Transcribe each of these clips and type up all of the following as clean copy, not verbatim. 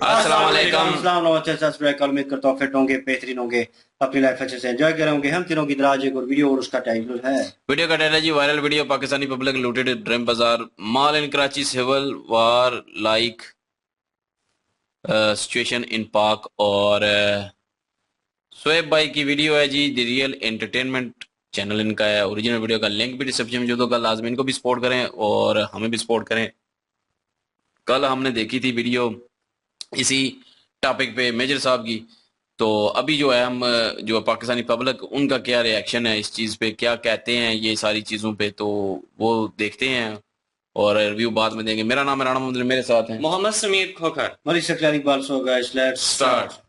अस्सलाम वालेकुम। उम्मीद करता हूँ फिट होंगे, बेहतरीन होंगे, अपनी लाइफ अच्छे से एंजॉय करेंगे। हम तीनों की दराज एक और वीडियो और उसका टाइटल है वीडियो का टाइटल है जी viral video Pakistani public looted dream Bazaar mall in Karachi civil war like situation in Pak. और शोएब भाई की वीडियो है जी। द रियल एंटरटेनमेंट चैनल इनका है। ओरिजिनल वीडियो का लिंक भी डिस्क्रिप्शन में जो होगा, लाजमी इनको भी सपोर्ट करें और हमें भी सपोर्ट करें। कल हमने देखी थी वीडियो इसी टॉपिक पे मेजर साहब की। तो अभी जो है हम जो पाकिस्तानी पब्लिक उनका क्या रिएक्शन है इस चीज पे, क्या कहते हैं ये सारी चीजों पे, तो वो देखते हैं और रिव्यू बाद में देंगे। मेरा नाम है राणा मोहम्मद, मेरे साथ हैं मोहम्मद समीर खोखर, मरी सकलार Iqbal. So guys let's start.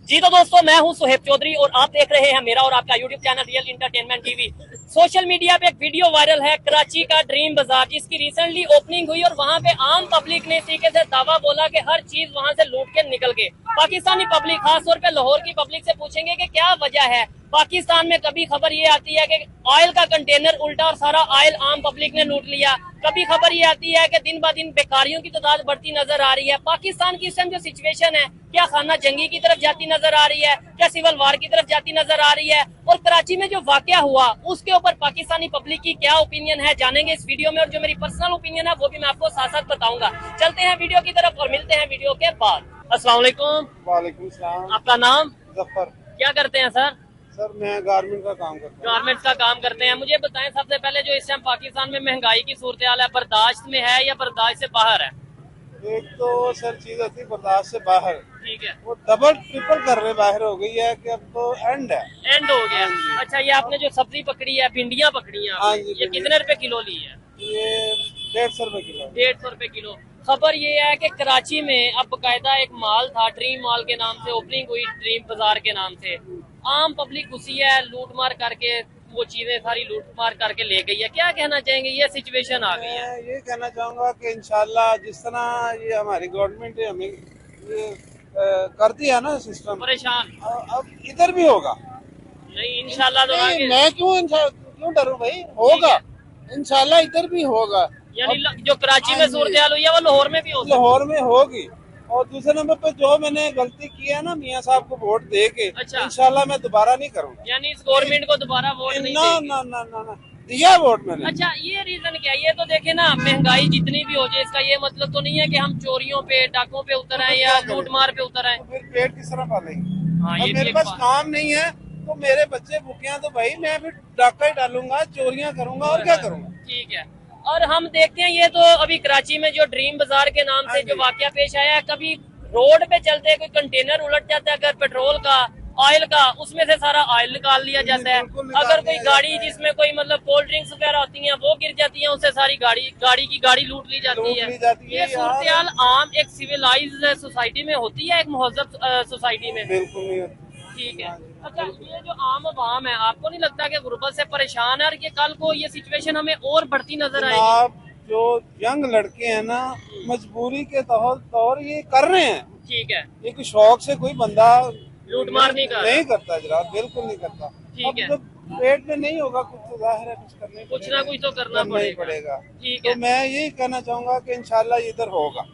जी तो दोस्तों, मैं हूं सुहेब चौधरी और आप देख रहे हैं मेरा और आपका YouTube channel real entertainment TV. Social media पे एक वीडियो वायरल है कराची का ड्रीम बाजार, जिसकी रिसेंटली ओपनिंग हुई और वहां पे आम पब्लिक ने इस तरीके से दावा बोला कि हर चीज वहां से लूट के निकल गए। पाकिस्तानी पब्लिक, खासतौर पे लाहौर की पब्लिक से पूछेंगे कि क्या वजह है। पाकिस्तान में कभी खबर ये आती है कि ऑयल का कंटेनर उल्टा और सारा ऑयल आम पब्लिक ने लूट लिया। कभी खबर ये आती है कि दिन ब दिन बेकारियों की तादाद बढ़ती नजर आ रही है। पाकिस्तान की इस टाइम जो सिचुएशन है, क्या खाना जंगी की तरफ जाती नजर आ रही है, क्या सिविल वार की तरफ जाती नजर आ रही है, और कराची में जो वाकया हुआ उसके ऊपर पाकिस्तानी पब्लिक की क्या ओपिनियन है, जानेंगे इस वीडियो में। और जो मेरी पर्सनल ओपिनियन है वो भी मैं आपको साथ साथ बताऊंगा। चलते हैं वीडियो की तरफ और मिलते हैं वीडियो के बाद। अस्सलाम वालेकुम। वालेकुम सलाम। आपका नाम? जफर। क्या करते हैं सर? सर मैं गारमेंट का काम करता हूँ। गारमेंट्स का काम करते हैं। मुझे बताएं सबसे पहले, जो इस टाइम पाकिस्तान में महंगाई की सूरत हाल है, बर्दाश्त में है या बर्दाश्त से बाहर है? एक तो सर चीज होती है बर्दाश्त से बाहर, ठीक है, वो डबल ट्रिपल कर रहे बाहर हो गई है कि अब तो एंड है। एंड हो गया। अच्छा, ये आपने जो सब्जी पकड़ी है, भिंडियाँ पकड़ी हैं हाँ आपने, जी, ये भिंडी। कितने रुपए किलो ली है? ये 150 रुपए किलो। 150 रुपए किलो। खबर ये है कि कराची में अब बकायदा एक मॉल था, ड्रीम मॉल के नाम से ओपनिंग हुई, ड्रीम बाजार के नाम से। आम पब्लिक घुसी है, लूट मार करके वो चीजें सारी लूट मार करके ले गई है। क्या कहना चाहेंगे, ये सिचुएशन आ गई है? मैं ये कहना चाहूंगा कि इंशाल्लाह जिस तरह ये हमारी गवर्नमेंट ने हमें ये कर दिया ना सिस्टम, परेशान अब इधर भी होगा। नहीं, इंशाल्लाह तो नहीं, आगे। मैं क्यों डरूं भाई, होगा इंशाल्लाह, इधर भी होगा। यानी जो कराची में हाँ जी। सूरत हाल हुई है वो लाहौर में भी हो सकती है। लाहौर में होगी। और दूसरे नंबर पे जो मैंने गलती की है ना मियाँ साहब को वोट दे के, अच्छा। इंशाल्लाह मैं दोबारा नहीं करूँगा। यानी इस गवर्नमेंट को दोबारा वोट नहीं ना देंगे। ना ना ना ना दिया वोट मैंने। अच्छा, ये रीजन क्या है? ये तो देखे ना, महंगाई जितनी भी हो जाए, इसका ये मतलब तो नहीं है कि हम चोरियों पे, डाकों पे उतर आए या लूट मार पे उतर आए। तो फिर पेट किस तरह पालेंगे? हाँ, अब ये भी मेरे एक पास बात। काम नहीं है तो मेरे बच्चे भूखे हैं, तो भाई मैं फिर डाका ही डालूंगा, चोरियां करूंगा और क्या करूंगा। ठीक है। और हम देखते हैं, ये तो अभी कराची में जो ड्रीम बाजार के नाम से जो वाकया पेश आया है, कभी रोड पे चलते कोई कंटेनर उलट जाता है, अगर पेट्रोल का, ऑयल का, उसमें से सारा ऑयल निकाल लिया जाता है। बिल्कुल निकाल अगर कोई लिया गाड़ी जाता है। जिसमें कोई मतलब कोल्ड ड्रिंक्स वगैरह होती हैं वो गिर जाती हैं, उससे सारी गाड़ी लूट ली जाती लूट है। ली जाती है ये सूरत यार। हाल आम एक सिविलाइज सोसाइटी में होती है, एक महजब सोसाइटी में? बिल्कुल नहीं होती। ठीक है। अच्छा, ये जो आम आवाम है, आपको नहीं लगता कि गुर्बत से परेशान है और ये कल को ये सिचुएशन हमें और बढ़ती नजर आएगी? जनाब, जो यंग लड़के हैं ना, मजबूरी के तौर ये कर रहे हैं। ठीक है, एक शौक से कोई बंदा लूट मार नहीं कर नहीं करता जनाब, बिल्कुल नहीं करता। ठीक अब है। जब पेट में नहीं होगा कुछ तो जाहिर है कुछ करने कुछ ना कुछ तो करना ही पड़ेगा। पड़ेगा। ठीक तो है। मैं यही कहना चाहूंगा कि इंशाल्लाह इधर होगा।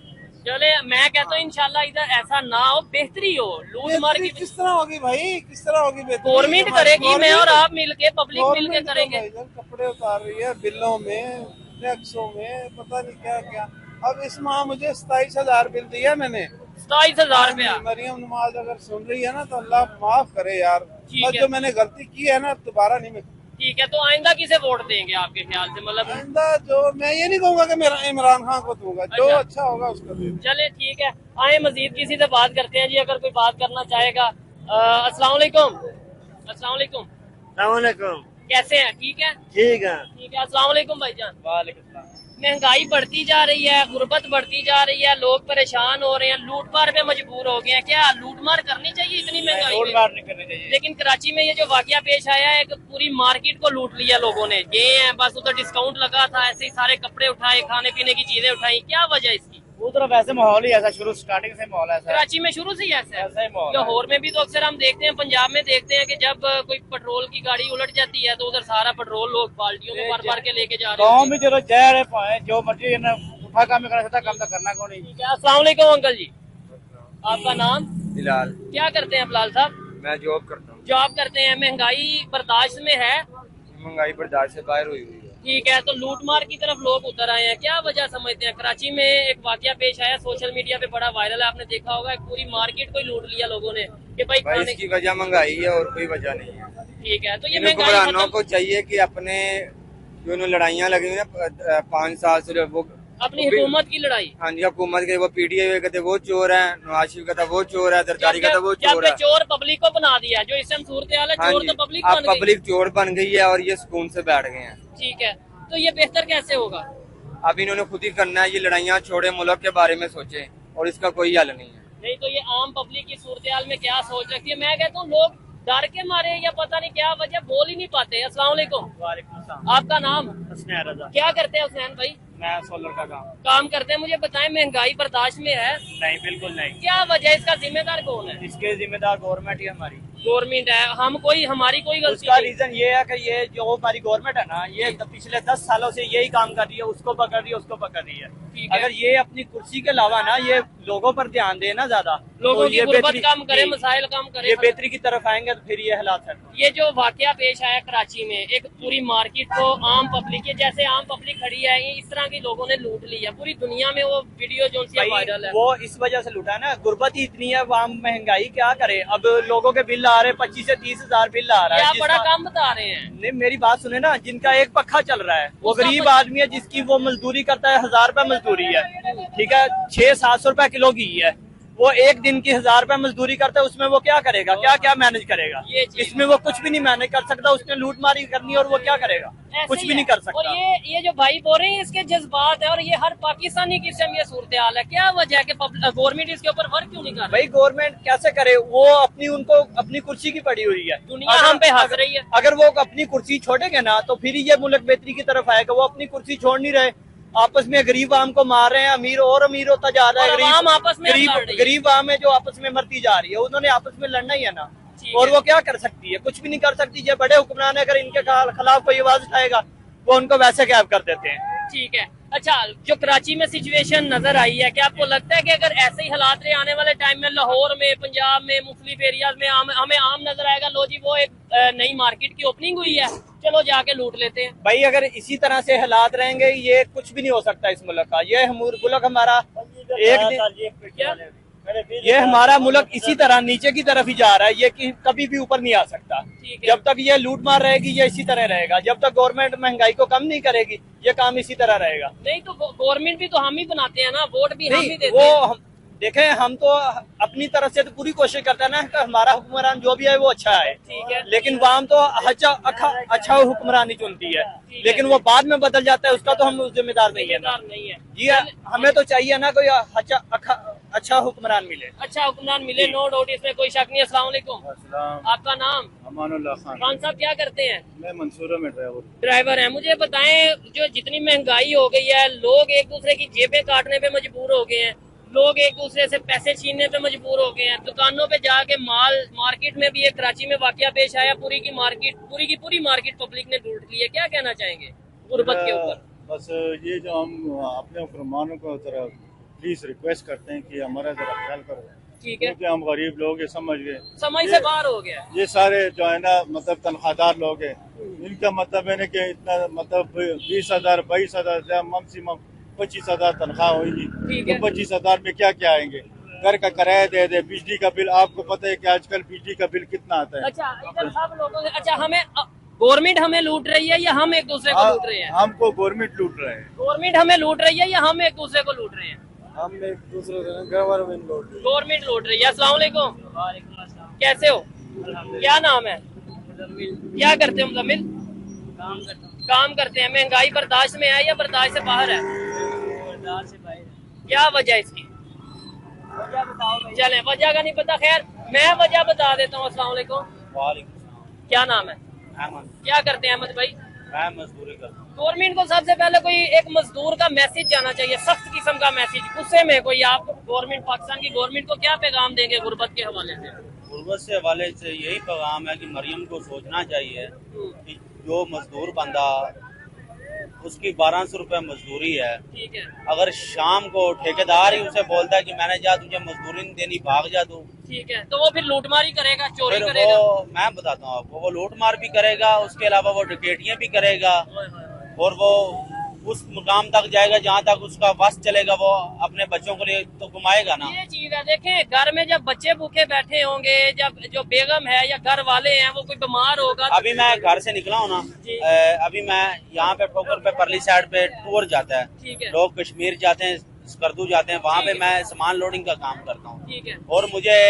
चले, मैं कहता हूँ इंशाल्लाह इधर ऐसा ना हो, बेहतरी हो। लूट मार बेहतरी की किस तरह होगी भाई, किस तरह होगी बेहतरी? गवर्नमेंट हमारी करेगी, मैं और गवर्नमेंट- आप मिलके, पब्लिक मिलके गवर्नमेंट तो करेंगे। भाईजान कपड़े उतार रही है बिलों में, टैक्सों में, पता नहीं क्या क्या। अब इस माह मुझे 27,000 बिल दिया मैंने। 27,000 रुपया। मरियम नमाज अगर सुन रही है ना तो अल्लाह माफ करे यार। ठीक और है। जो मैंने गलती की है ना अब दोबारा नहीं मैं। ठीक है, तो आइंदा किसे वोट देंगे आपके ख्याल से? मतलब आइंदा जो मैं ये नहीं कहूंगा कि मेरा इमरान खान को दूंगा, जो अच्छा। अच्छा होगा उसको दे। चले ठीक है, आए मजीद किसी से बात करते हैं जी, अगर कोई बात करना चाहेगा। अस्सलाम वालेकुम। अस्सलाम वालेकुम। सलामुअलैकुम। कैसे हैं? ठीक है। ठीक है। ठीक है, अस्सलाम वालेकुम भाईजान। वालेकुम सलाम। महंगाई बढ़ती जा रही है, गुर्बत बढ़ती जा रही है, लोग परेशान हो रहे हैं, लूट मार पे मजबूर हो गए हैं। क्या लूट मार करनी चाहिए इतनी महंगाई लूट में? मार नहीं करनी चाहिए। लेकिन कराची में ये जो वाकया पेश आया है, एक पूरी मार्केट को लूट लिया लोगों ने। ये है बस, उधर डिस्काउंट लगा था, ऐसे ही सारे कपड़े उठाए, खाने पीने की चीजें उठाई। क्या वजह इसकी? उधर वैसे माहौल ही ऐसा, शुरू स्टार्टिंग से माहौल ऐसा है। कराची में शुरू से ही ऐसा ऐसा ही है। माहौल है। लाहौर में भी तो अक्सर हम देखते हैं, पंजाब में देखते हैं कि जब कोई पेट्रोल की गाड़ी उलट जाती है तो उधर सारा पेट्रोल लोग बाल्टियों में भर भर के लेके जा रहे गाँव हैं। में चलो जहर है, पाए जो मर्जी है ना हर काम में करना चाहता, काम तो करना कौन नहीं। ठीक है, अस्सलाम वालेकुम अंकल जी, आपका नाम? बिलाल। क्या करते हैं बिलाल साहब? मैं जॉब करता हूँ। जॉब करते हैं। महंगाई बर्दाश्त में है? महंगाई बर्दाश्त से बाहर हुई हुई है। ठीक है, तो लूटमार की तरफ लोग उतर आए हैं, क्या वजह समझते हैं? कराची में एक वाकया पेश आया, सोशल मीडिया पे बड़ा वायरल है, आपने देखा होगा, एक पूरी मार्केट को ही लूट लिया लोगों ने कि भाई खाने इसकी वजह महंगाई है और कोई वजह नहीं है। ठीक है, तो ये हुक्मरानों महंगाई को चाहिए कि अपने जो लड़ाइयाँ लगी हुई है 5 साल से वो अपनी हुकूमत की लड़ाई। हाँ जी, हुकूमत के वो पीडीए कहते वो चोर है, नवाज शरीफ कहता वो चोर है, जरदारी कहता वो चोर है। चोर पब्लिक को बना दिया, जो इस समय सूरत हाल है, चोर तो पब्लिक अब बन गई। पब्लिक चोर बन गई है और ये सुकून से बैठ गए हैं। ठीक है, तो ये बेहतर कैसे होगा? अब इन्होंने खुद ही करना है, ये लड़ाइयाँ छोड़े, मुल्क के बारे में सोचे और इसका कोई हल नहीं है। नहीं तो ये आम पब्लिक की सूरत हाल में क्या सोच रखती है? मैं कहता हूँ लोग डर के मारे या पता नहीं क्या वजह बोल ही नहीं पाते। अस्सलाम वालेकुम। वालेकुम सलाम। आपका नाम? हुसैन रजा। क्या करते हैं हुसैन भाई? मैं सोलर का काम करते हैं। मुझे बताएं, महंगाई बर्दाश्त में है? नहीं, बिल्कुल नहीं। क्या वजह, इसका जिम्मेदार कौन है? इसके जिम्मेदार गवर्नमेंट ही हमारी। गवर्नमेंट है, हमारी कोई गलती उसका नहीं। रीजन ये है कि ये जो हमारी गवर्नमेंट है ना, ये पिछले 10 सालों से यही काम कर रही है, उसको पकड़ रही है, उसको पकड़ रही है। ठीक है। अगर ये अपनी कुर्सी के अलावा ना ये लोगों पर ध्यान दे ना ज्यादा, लोगों तो की ये गुर्बत बेहतरी- कम करे, जी, मसाइल कम करे। ये बेहतरी की तरफ आएंगे तो फिर ये हालात है। ये जो वाकया पेश आया कराची में, एक पूरी मार्केट को आम पब्लिक, जैसे आम पब्लिक खड़ी है, ये इस तरह की लोगों ने लूट ली है। पूरी दुनिया में वो वीडियो जो सी वायरल है, वो इस वजह से लूटा ना, गुर्बत ही इतनी है, वहाँ महंगाई क्या करे। अब लोगों के बिल आ रहे 25 से 30 हजार बिल आ रहा है। आप बड़ा कम बता रहे हैं। नहीं, मेरी बात सुने ना, जिनका एक पक्का चल रहा है, वो गरीब आदमी है, जिसकी वो मजदूरी करता है 1000 रुपए मजदूरी है, ठीक है, 600-700 रुपए किलो घी है, वो एक दिन की 1000 रुपए मजदूरी करता है, उसमें वो क्या करेगा? क्या मैनेज करेगा? इसमें वो कुछ भी नहीं मैनेज कर सकता, उसने लूट मारी करनी है और वो क्या करेगा? कुछ भी नहीं कर सकता। और ये जो भाई बोल रहे हैं, इसके जज्बात है, और ये हर पाकिस्तानी की ये सूरत हाल है। क्या वजह है कि गवर्नमेंट इसके ऊपर वर्क क्यों नहीं कर रही? भाई गवर्नमेंट कैसे करे? वो उनको अपनी कुर्सी की पड़ी हुई है, दुनिया हम पे हंस रही है। अगर वो अपनी कुर्सी छोड़ेंगे ना तो फिर ये मुल्क बेहतरी की तरफ आएगा। वो अपनी कुर्सी छोड़ नहीं रहे, आपस में गरीब आम को मार रहे हैं, अमीर और अमीर होता जा रहा है, गरीब आम है जो आपस में मरती जा रही है। उन्होंने आपस में लड़ना ही है ना, और वो क्या कर सकती है? कुछ भी नहीं कर सकती। ये बड़े हुक्मरान है, अगर इनके खिलाफ कोई आवाज उठाएगा वो उनको वैसे गायब कर देते हैं। ठीक है, अच्छा, जो कराची में सिचुएशन नजर आई है, क्या आपको लगता है कि अगर ऐसे ही हालात रहे आने वाले टाइम में लाहौर में, पंजाब में, मुख्तलिफ एरियाज में हमें आम नजर आएगा, लो जी वो एक नई मार्केट की ओपनिंग हुई है, चलो जाके लूट लेते हैं? भाई अगर इसी तरह से हालात रहेंगे, ये कुछ भी नहीं हो सकता इस मुल्क का। ये मुल्क हमारा एक दिन, ये हमारा मुल्क इसी तरह नीचे की तरफ ही जा रहा है, ये कभी भी ऊपर नहीं आ सकता। जब तक ये लूट मार रहेगी ये इसी तरह रहेगा। जब तक गवर्नमेंट महंगाई को कम नहीं करेगी ये काम इसी तरह रहेगा। नहीं तो गवर्नमेंट भी तो हम ही बनाते हैं ना, वोट भी हम ही देते हैं। देखें, हम तो अपनी तरफ से तो पूरी कोशिश करते हैं ना कि हमारा हुक्मरान जो भी है वो अच्छा है, ठीक है। लेकिन वाम तो अच्छा हुक्मरान ही चुनती है, लेकिन वो बाद में बदल जाता है, उसका तो हम जिम्मेदार नहीं है ना। जी, हमें तो चाहिए ना कोई अच्छा हुक्मरान मिले। अच्छा हुक्मरान मिले, नो डाउट, इसमें कोई शक नहीं है। अस्सलाम वालेकुम। आपका नाम? अमानुल्लाह खान। खान साहब, क्या करते हैं? मैं मंसूरा में ड्राइवर है। मुझे बताएं, जो जितनी महंगाई हो गई है, लोग एक दूसरे की जेबें काटने पे मजबूर हो गए हैं, लोग एक दूसरे से पैसे छीनने पे मजबूर हो गए हैं, दुकानों पे जाके मार्केट में भी एक कराची में वाकया पेश आया, पूरी की पूरी मार्केट पब्लिक ने लूट ली है। क्या कहना चाहेंगे गुर्बत के ऊपर? बस ये जो हम अपने हुक्मरानों को जरा प्लीज रिक्वेस्ट करते हैं कि हमारा जरा ख्याल करो, ठीक है, क्योंकि हम गरीब लोग हैं, समझ गए, समझ से बाहर हो गया। ये सारे जो है ना मतलब तनख्वाहदार लोग हैं, इनका मतलब है कि इतना मतलब 20,000 22,000 मैक्सिमम 25,000 तनख्वाह होगी, तो 25,000 में क्या क्या आएंगे? घर का किराया दे दे, बिजली का बिल, आपको पता है कि आजकल बिजली का बिल कितना आता है। अच्छा, इधर सब लोगों से, अच्छा, हमें गवर्नमेंट हमें लूट रही है या हम एक दूसरे को लूट रहे हैं? हमको गवर्नमेंट लूट रहे हैं। गवर्नमेंट हमें लूट रही है या हम एक दूसरे को लूट रहे हैं? हम एक दूसरे गवर्नमेंट लूट रहे हैं। गवर्नमेंट लूट रही है। अस्सलाम वालेकुम। कैसे हो? क्या नाम है? क्या करते हो मुज़म्मिल? काम करते हैं। महंगाई बर्दाश्त में है या बर्दाश्त से बाहर है? बर्दाश्त से बाहर। क्या वजह इसकी? वजह बताओ। चलें, वजह का नहीं पता, खैर मैं वजह बता देता हूँ। अस्सलाम वालेकुम। क्या नाम है? अहमद। क्या करते हैं अहमद भाई? मैं मजदूरी करता हूँ। गवर्नमेंट को सबसे पहले कोई एक मजदूर का मैसेज जाना चाहिए, सख्त किस्म का मैसेज, गुस्से में कोई आप गवर्नमेंट, पाकिस्तान की गवर्नमेंट को क्या पैगाम देंगे गुर्बत के हवाले से? गुर्बत से हवाले से यही पैगाम है कि मरियम को सोचना चाहिए कि जो मजदूर बंदा उसकी 1200 रुपए मजदूरी है। ठीक है। अगर शाम को ठेकेदार ही उसे बोलता है कि मैंने जा तुझे मजदूरी नहीं देनी, भाग जा तू, ठीक है, तो वो फिर लूटमारी करेगा, चोरी फिर करेगा। वो मैं बताता हूँ आपको, वो लूटमार भी करेगा, उसके अलावा वो डकैतियां भी करेगा और वो उस मुकाम तक जाएगा जहाँ तक उसका वश चलेगा, वो अपने बच्चों के लिए तो कमाएगा ना। ये चीज है, देखें घर में जब बच्चे भूखे बैठे होंगे, जब जो बेगम है या घर वाले हैं वो कोई बीमार होगा। अभी मैं घर से निकला हूँ ना, अभी मैं यहाँ पे ठोकर पे परली साइड पे टूर जाता है, ठीक है, लोग कश्मीर जाते हैं, स्कर्दू जाते हैं, वहाँ पे मैं सामान लोडिंग का काम करता हूँ। ठीक है। और मुझे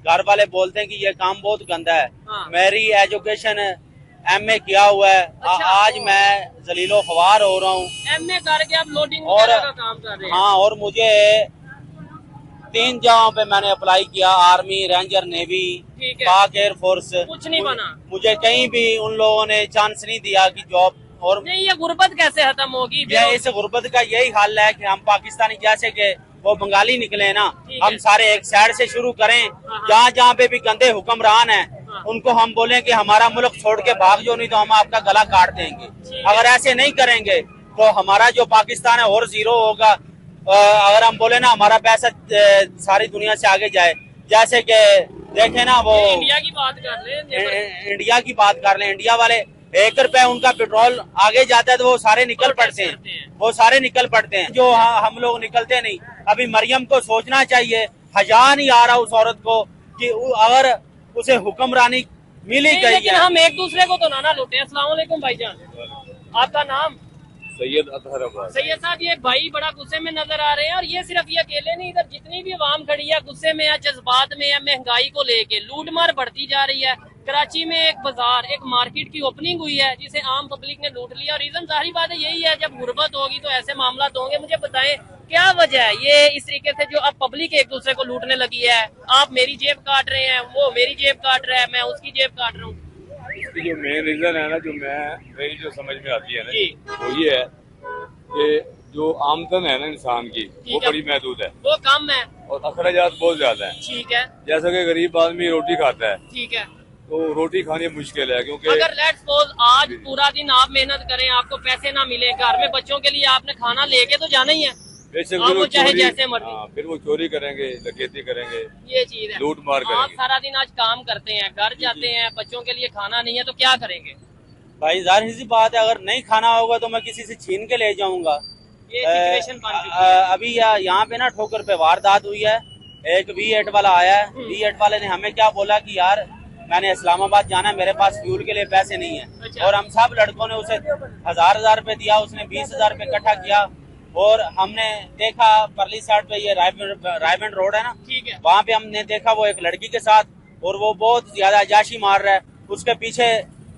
घर वाले बोलते हैं कि ये काम बहुत गंदा है। हाँ। मेरी एजुकेशन MA किया हुआ है। अच्छा, आज मैं जलीलो ख्वार हो रहा हूँ। MA करके आप लोडिंग और का काम कर रहे हैं। हाँ, और मुझे 3 जगहों पे मैंने अप्लाई किया, आर्मी, रेंजर, नेवी, ठीक है, पाक एयरफोर्स, कुछ नहीं बना। मुझे कहीं भी उन लोगों ने चांस नहीं दिया कि जॉब। और नहीं, ये गुर्बत कैसे खत्म होगी? ये इस गुर्बत का यही हाल है कि हम पाकिस्तानी जैसे के वो बंगाली निकले ना, हम सारे एक साइड से शुरू करें। जहाँ जहाँ पे भी गंदे हुक्मरान हैं उनको हम बोलें कि हमारा मुल्क छोड़ के भाग जो, नहीं तो हम आपका गला काट देंगे। अगर ऐसे नहीं करेंगे तो हमारा जो पाकिस्तान है और जीरो होगा। अगर हम बोले ना हमारा पैसा सारी दुनिया से आगे जाए, जैसे कि देखे ना वो इंडिया की बात कर ले, इंडिया की बात कर ले, इंडिया वाले 1 रुपए उनका पेट्रोल आगे जाता है तो वो सारे निकल पड़ते हैं, वो सारे निकल पड़ते हैं, जो हम लोग निकलते नहीं। अभी मरियम को सोचना चाहिए, हया नहीं आ रहा उस औरत को कि अगर उसे हुक्मरानी मिली गई लेकिन है। हम एक दूसरे को तो ना लूटे। अस्सलाम वालेकुम भाईजान, आपका नाम? सैयद अतहर अब्बास। सैयद साहब, ये भाई बड़ा गुस्से में नजर आ रहे हैं, और ये सिर्फ ये अकेले नहीं, इधर जितनी भी आवाम खड़ी है गुस्से में है, जज्बात में है, महंगाई को लेके लूटमार बढ़ती जा रही है। कराची में एक बाजार, एक मार्केट की ओपनिंग हुई है जिसे आम पब्लिक ने लूट लिया। और रीजन जाहिर बात है यही है, जब गुर्बत होगी तो ऐसे मामला होंगे। मुझे बताएं क्या वजह है ये इस तरीके से जो अब पब्लिक एक दूसरे को लूटने लगी है? आप मेरी जेब काट रहे हैं, वो मेरी जेब काट रहा है, मैं उसकी जेब काट रहा हूँ। इसकी जो मेन रीजन है ना, जो मेरी जो समझ में आती है ना, वो ये है कि जो आमदन है ना इंसान की, वो बड़ी महदूद है, वो कम है और अखराजात बहुत ज्यादा है। ठीक है। जैसा कि गरीब आदमी रोटी खाता है, ठीक है, तो रोटी खानी मुश्किल है, क्योंकि अगर लेट्स सपोज आज पूरा दिन आप मेहनत करें, आपको पैसे ना मिले, घर में बच्चों के लिए आपने खाना लेके तो जाना ही है, बेशक वो चाहे जैसे मर्जी। फिर वो चोरी करेंगे, डकैती करेंगे, ये चीज है, लूट मार आप करेंगे। सारा दिन आज काम करते हैं, घर जाते हैं, बच्चों के लिए खाना नहीं है तो क्या करेंगे? भाई जाहिर सी बात है, अगर नहीं खाना होगा तो मैं किसी से छीन के ले जाऊंगा। ये सिचुएशन बन चुकी है। अभी यहाँ पे ना ठोकर पे वारदात हुई है, एक V8 वाला आया है, V8 वाले ने हमें क्या बोला कि यार मैंने इस्लामाबाद जाना है, मेरे पास फ्यूल के लिए पैसे नहीं है। अच्छा। और हम सब लड़कों ने उसे 1000 रुपए दिया, उसने 20,000 रुपए इकट्ठा किया। और हमने देखा परली साइड पे ये रायबंड रोड है ना, ठीक है, वहाँ पे हमने देखा वो एक लड़की के साथ, और वो बहुत ज्यादा अजाशी मार रहा है। उसके पीछे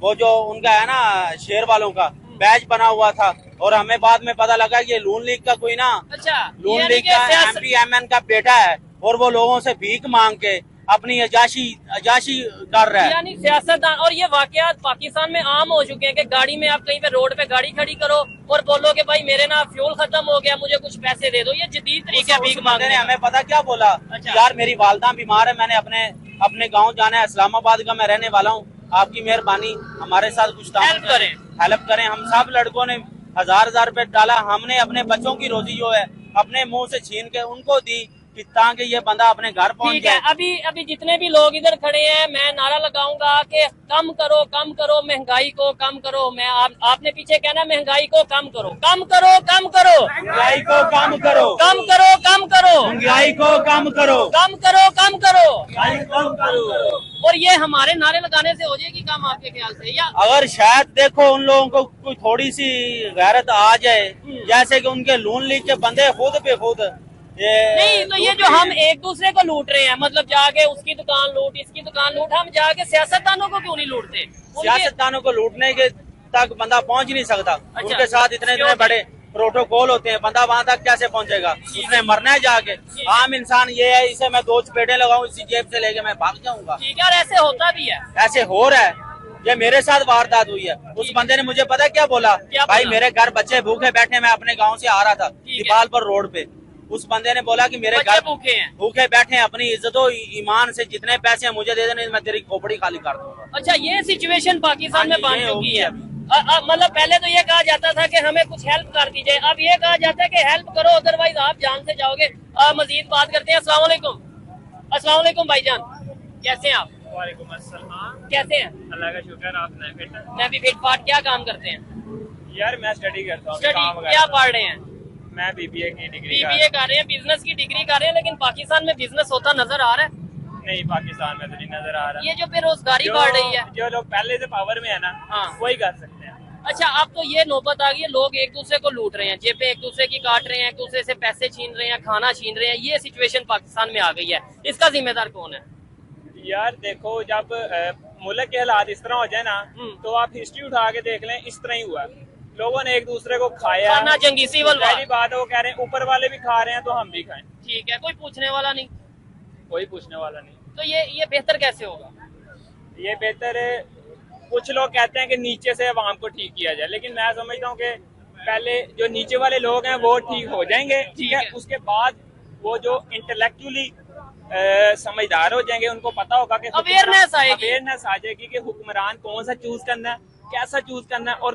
वो जो उनका है ना शेर वालों का बैच बना हुआ था, और हमें बाद में पता लगा कि ये नून लीग का कोई ना, अच्छा, नून लीग का MPMN का बेटा है, और वो लोगों से भीख मांग के अपनी अजाशी कर रहा है। यानी सियासतदान। और ये वाकयात पाकिस्तान में आम हो चुके हैं कि गाड़ी में आप कहीं पे रोड पे गाड़ी खड़ी करो और बोलो कि भाई मेरे ना फ्यूल खत्म हो गया, मुझे कुछ पैसे दे दो। ये जदीद तरीके है भीख मांगने। हमें पता क्या बोला, अच्छा। यार मेरी वालदा बीमार है, मैंने अपने गाँव जाना है, इस्लामाबाद का मैं रहने वाला हूँ, आपकी मेहरबानी हमारे साथ कुछ हेल्प करें। हम सब लड़कों ने 1000 रुपए डाला, हमने अपने बच्चों की रोजी जो है अपने मुंह से छीन के उनको दी कि ताकि ये बंदा अपने घर पहुंच जाए। अभी जितने भी लोग इधर खड़े हैं, मैं नारा लगाऊंगा कि कम करो महंगाई को कम करो। आपने पीछे कहना महंगाई को कम करो, कम करो, कम करो महंगाई को कम करो, कम करो, कम करो महंगाई को कम करो, कम करो, कम करो, कम करो। और ये हमारे नारे लगाने से हो जाएगी काम आपके ख्याल से? या अगर शायद देखो उन लोगों को कोई थोड़ी सी गैरत आ जाए, जैसे कि उनके नून लीग के बंदे खुद पे खुद नहीं, तो ये जो हम एक दूसरे को लूट रहे हैं, मतलब जाके उसकी दुकान लूट, इसकी दुकान लूट, हम जाके सियासतदानों को क्यों नहीं लूटते? सियासतदानों को लूटने के तक बंदा पहुंच ही नहीं सकता। अच्छा, उनके साथ इतने बड़े प्रोटोकॉल होते हैं, बंदा वहां तक कैसे पहुंचेगा? उसने मरना है जाके। आम इंसान ये है, इसे मैं 2 चपेटे लगाऊं, इसी जेब से लेके मैं भाग जाऊंगा। ठीक है, और ऐसे होता भी है, ऐसे हो रहा है। ये मेरे साथ वारदात हुई है। उस बंदे ने मुझे पता क्या बोला, भाई मेरे घर बच्चे भूखे बैठे, मैं अपने गाँव से आ रहा था दीपालपुर रोड पे। उस बंदे ने बोला कि मेरे घर भूखे बैठे हैं, अपनी इज्जतों ईमान से जितने पैसे मुझे दे देने, मैं तेरी खोपड़ी खाली कर दूंगा। अच्छा, ये सिचुएशन पाकिस्तान में बन चुकी है। मतलब पहले तो ये कहा जाता था कि हमें कुछ हेल्प कर दीजिए, अब ये कहा जाता है कि हेल्प करो अदरवाइज आप जान से जाओगे। मजीद बात करते हैं। अस्सलाम वालेकुम। अस्सलाम वालेकुम भाईजान, कैसे हैं आप? वालेकुम अस्सलाम। कैसे हैं? अल्लाह का शुक्र, आप फिट? मैं भी फिट फाट। क्या काम करते हैं? यार मैं स्टडी करता हूँ। स्टडी क्या पढ़ रहे हैं? मैं बीबीए की डिग्री बीबीए कर रहे हैं, बिजनेस की डिग्री कर रहे हैं, लेकिन पाकिस्तान में बिजनेस होता नजर आ रहा है? नहीं, पाकिस्तान में तो नहीं नजर आ रहा। ये जो बेरोजगारी बढ़ रही है, जो लोग पहले से पावर में है ना, हाँ, वही कर सकते हैं। अच्छा, अब तो ये नौबत आ गई है, लोग एक दूसरे को लूट रहे हैं, जेबें एक दूसरे की काट रहे हैं, एक दूसरे से पैसे छीन रहे हैं, खाना छीन रहे हैं। ये सिचुएशन पाकिस्तान में आ गई है, इसका जिम्मेदार कौन है? यार देखो, जब मुल्क के हालात इस तरह हो जाए ना, तो आप हिस्ट्री उठा के देख लें, इस तरह ही हुआ। लोगों ने एक दूसरे को खाया, खाना जंगीसी वाली बात है। वो कह रहे हैं ऊपर वाले भी खा रहे हैं तो हम भी खाएं। ठीक है, कोई पूछने वाला नहीं? कोई पूछने वाला नहीं। तो ये बेहतर कैसे होगा? ये बेहतर है, कुछ लोग कहते हैं कि नीचे से अवाम को ठीक किया जाए, लेकिन मैं समझता हूँ कि पहले जो नीचे वाले लोग हैं वो ठीक हो जाएंगे, ठीक है, उसके बाद वो जो इंटेलेक्चुअली समझदार हो जाएंगे, उनको पता होगा कि अवेयरनेस आ जाएगी कि हुक्मरान कौन सा चूज करना है, कैसा चूज करना है, और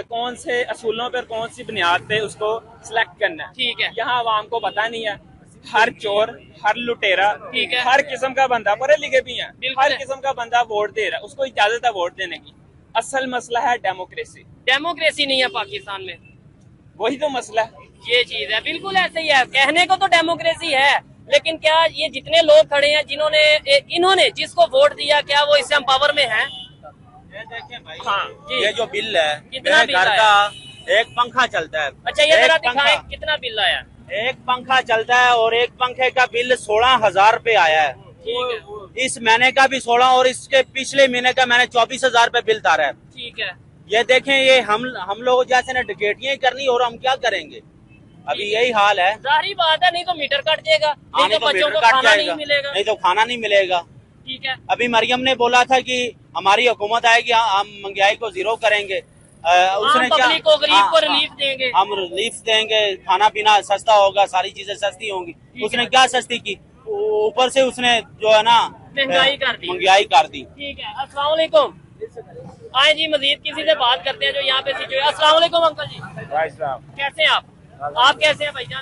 कौन से असूलों पर, कौन सी बुनियाद पे उसको सिलेक्ट करना है। ठीक है, यहाँ अवाम को पता नहीं है। हर चोर, हर लुटेरा, ठीक है, हर किस्म का बंदा, पढ़े लिखे भी हैं, हर किस्म का बंदा वोट दे रहा है, उसको इजाजत है वोट देने की। असल मसला है डेमोक्रेसी। डेमोक्रेसी नहीं है पाकिस्तान में, वही तो मसला है। ये चीज है, बिल्कुल ऐसे ही है। कहने को तो डेमोक्रेसी है, लेकिन क्या ये जितने लोग खड़े हैं जिन्होंने इन्होंने जिसको वोट दिया, क्या वो इससे पावर में है? ये देखें भाई, हाँ, ये जो बिल है, कितना बिल घर का एक पंखा चलता है। अच्छा, ये जरा दिखाएं कितना बिल आया? एक पंखा चलता है और एक पंखे का बिल 16,000 रुपए आया है। ठीक है, इस महीने का भी 16 और इसके पिछले महीने का मैंने 24,000 रुपए बिल तारा है। ठीक है, ये देखें, ये हम लोग जैसे ना डकैतियां करनी, और हम क्या करेंगे? अभी यही हाल है। जाहिर बात है, नहीं तो मीटर कट जाएगा, नहीं तो बच्चों को खाना नहीं मिलेगा, नहीं तो खाना नहीं मिलेगा। ठीक है, अभी मरियम ने बोला था कि हमारी हुकूमत आएगी, हम महंगाई को जीरो करेंगे। उसने क्या, को गरीब को रिलीफ देंगे, हम रिलीफ देंगे, खाना पीना सस्ता होगा, सारी चीजें सस्ती होंगी। उसने क्या सस्ती की? ऊपर से उसने जो है ना महंगाई कर दी, महंगाई कर दी। ठीक है, अस्सलाम वालेकुम। आए जी, मजीद किसी से बात करते हैं जो यहाँ पे सिचुएशन। अस्सलाम वालेकुम अंकल जी, कैसे हैं आप कैसे हैं भाईजान?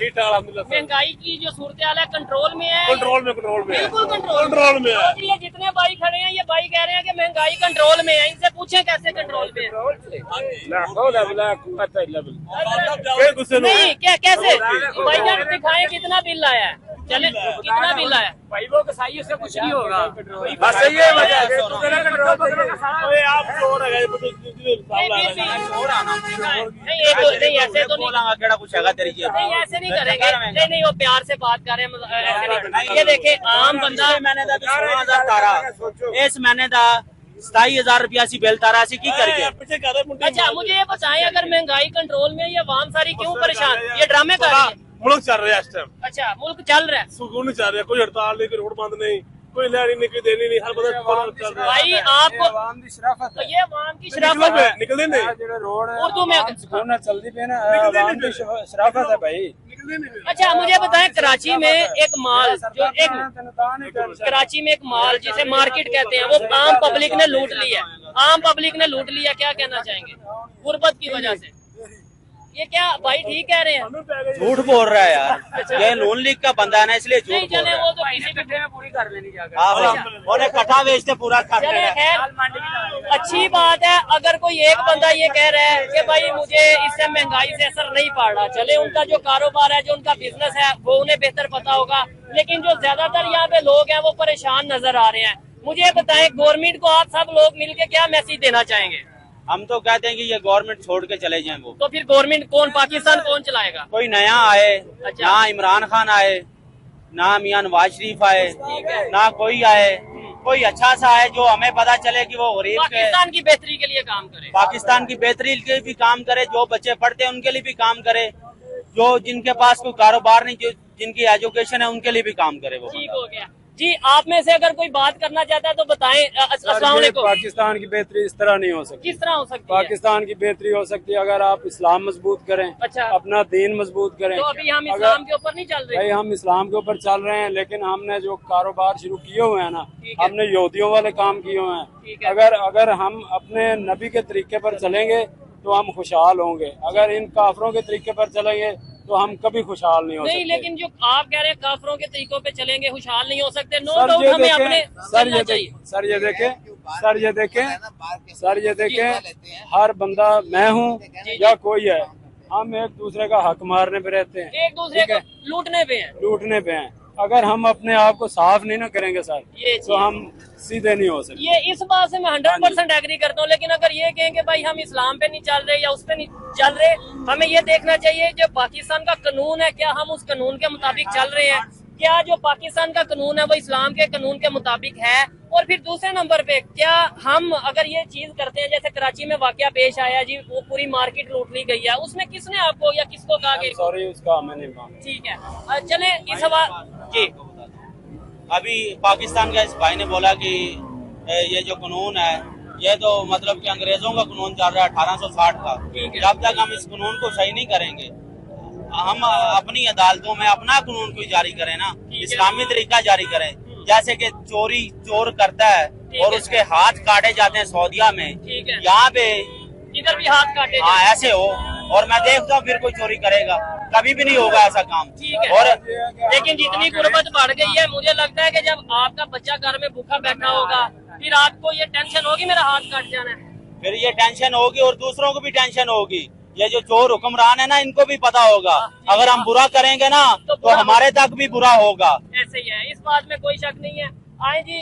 महंगाई की जो सूरत हाल है कंट्रोल में है? कंट्रोल में बिल्कुल कंट्रोल में है। ये जितने भाई खड़े हैं, ये भाई कह रहे हैं कि महंगाई कंट्रोल में है, इनसे पूछें कैसे कंट्रोल में है? नहीं, क्या कैसे भाईजान दिखाएं कितना बिल आया है? चले, कितना बिल आया? भाई वो कसाई, उससे कुछ नहीं होगा। नहीं ऐसे तो नहीं, कुछ है तेरी नहीं ऐसे नहीं करेंगे, नहीं वो प्यार से बात कर रहे हैं, ऐसे नहीं। ये देखे आम बंदा, मैंने 16,000 तारा, इस महीने का 27,000 रुपया सी बिल तारा सी की करके। अच्छा, मुझे ये बताएं, अगर महंगाई कंट्रोल में, ये आवाम सारी क्यों परेशान? ये ड्रामे कर रही है? मुल्क चल रहा है इस टाइम। अच्छा, मुल्क चल रहा है, सुकून चल रहा है, कोई हड़ताल नहीं, कोई रोड बंद नहीं, कोई लेनी नहीं, कोई देनी नहीं, हर बंदा चल रहा है। भाई आपको तो ये आवाम की शराफत है, निकलने नहीं, उर्दू में चलती पे ना, शराफत है भाई। अच्छा, मुझे बताएं, कराची में एक माल जो कराची में एक माल जिसे मार्केट कहते हैं, वो आम पब्लिक ने लूट लिया, आम पब्लिक ने लूट लिया, क्या कहना चाहेंगे? गुर्बत की वजह से। ये क्या भाई ठीक कह रहे हैं? झूठ बोल रहा है यार, ये नून लीग का बंदा है ना, इसलिए झूठ नहीं, बोल चले रहा है। वो तो किसी भी में पूरी कर लेनी चाहिए। और कट्ठा बेचते पूरा कर चले, खैर अच्छी बात है। अगर कोई एक बंदा ये कह रहा है कि भाई मुझे इससे महंगाई से असर नहीं पड़ रहा, चले उनका जो कारोबार है, जो उनका बिजनेस है, वो उन्हें बेहतर पता होगा, लेकिन जो ज्यादातर यहाँ पे लोग हैं वो परेशान नजर आ रहे हैं। मुझे बताएं, गवर्नमेंट को आप सब लोग मिलके क्या मैसेज देना चाहेंगे? हम तो कहते हैं कि ये गवर्नमेंट छोड़ के चले जाएं। वो तो फिर गवर्नमेंट कौन, पाकिस्तान कौन चलाएगा? कोई नया आए, अच्छा। ना इमरान खान आए, ना मियां नवाज शरीफ आए, ना कोई आए, कोई अच्छा सा आए जो हमें पता चले कि वो गरीब पाकिस्तान की बेहतरी के लिए काम करे, पाकिस्तान की बेहतरी के लिए भी काम करे, जो बच्चे पढ़ते हैं उनके लिए भी काम करे, जो जिनके पास कोई कारोबार नहीं, जो जिनकी एजुकेशन है उनके लिए भी काम करे। वो ठीक हो गया। जी आप में से अगर कोई बात करना चाहता है तो बताएं। अस्सलाम वालेकुम। पाकिस्तान की बेहतरी इस तरह नहीं हो सकती। किस तरह हो सकती है? पाकिस्तान की बेहतरी हो सकती है अगर आप इस्लाम मजबूत करें। अच्छा। अपना दीन मजबूत करें। तो अभी हम इस्लाम के ऊपर नहीं चल रहे? भाई हम इस्लाम के ऊपर चल रहे हैं, लेकिन हमने जो कारोबार शुरू किए हुए हैं ना, हमने यहूदियों वाले काम किए हुए हैं। अगर हम अपने नबी के तरीके पर चलेंगे तो हम खुशहाल होंगे। अगर इन काफरों के तरीके पर चलेंगे तो हम कभी खुशहाल नहीं हो सकते। नहीं, लेकिन जो आप कह रहे हैं काफरों के तरीकों पे चलेंगे खुशहाल नहीं हो सकते। नो डाउट हमें अपने सर ये देखें हर बंदा, मैं हूँ या कोई है, हम एक दूसरे का हक मारने पे रहते हैं, एक दूसरे को लूटने पे हैं। अगर हम अपने आप को साफ नहीं ना करेंगे सर, तो हम सीधे नहीं हो सकते। ये इस बात से मैं 100% एग्री करता हूँ। लेकिन अगर ये कहेंगे भाई हम इस्लाम पे नहीं चल रहे या उस पे नहीं चल रहे, हमें ये देखना चाहिए जो पाकिस्तान का कानून है, क्या हम उस कानून के मुताबिक चल रहे हैं? क्या जो पाकिस्तान का कानून है वो इस्लाम के कानून के मुताबिक है? और फिर दूसरे नंबर पे क्या हम अगर ये चीज करते हैं, जैसे कराची में वाकया पेश आया जी, वो पूरी मार्केट लूट ली गई है, उसमें किसने आपको या किसको कहा कि सॉरी उसका हमें नहीं मालूम। ठीक है, चले इस सवाल जी। अभी पाकिस्तान का इस भाई ने बोला कि ये जो कानून है ये तो मतलब कि अंग्रेजों का कानून चल रहा है 1860 का। जब तक हम इस कानून को सही नहीं करेंगे, हम अपनी अदालतों में अपना कानून कोई जारी करें ना, इस्लामी तरीका जारी करें। जैसे कि चोर करता है और उसके हाथ काटे जाते हैं सऊदीया में, यहाँ पे इधर भी हाथ काटे, हाँ ऐसे हो, और मैं देखता हूँ फिर कोई चोरी करेगा, कभी भी नहीं होगा ऐसा काम। और लेकिन जितनी गुर्बत बढ़ गई है, मुझे लगता है कि जब आपका बच्चा घर में भूखा बैठा होगा, फिर आपको ये टेंशन होगी मेरा हाथ कट जाना है, फिर ये टेंशन होगी और दूसरों को भी टेंशन होगी। ये जो चोर हुक्मरान है ना, इनको भी पता होगा अगर हम बुरा करेंगे ना तो हमारे तक भी बुरा होगा। ऐसे ही है, इस बात में कोई शक नहीं है। आए जी,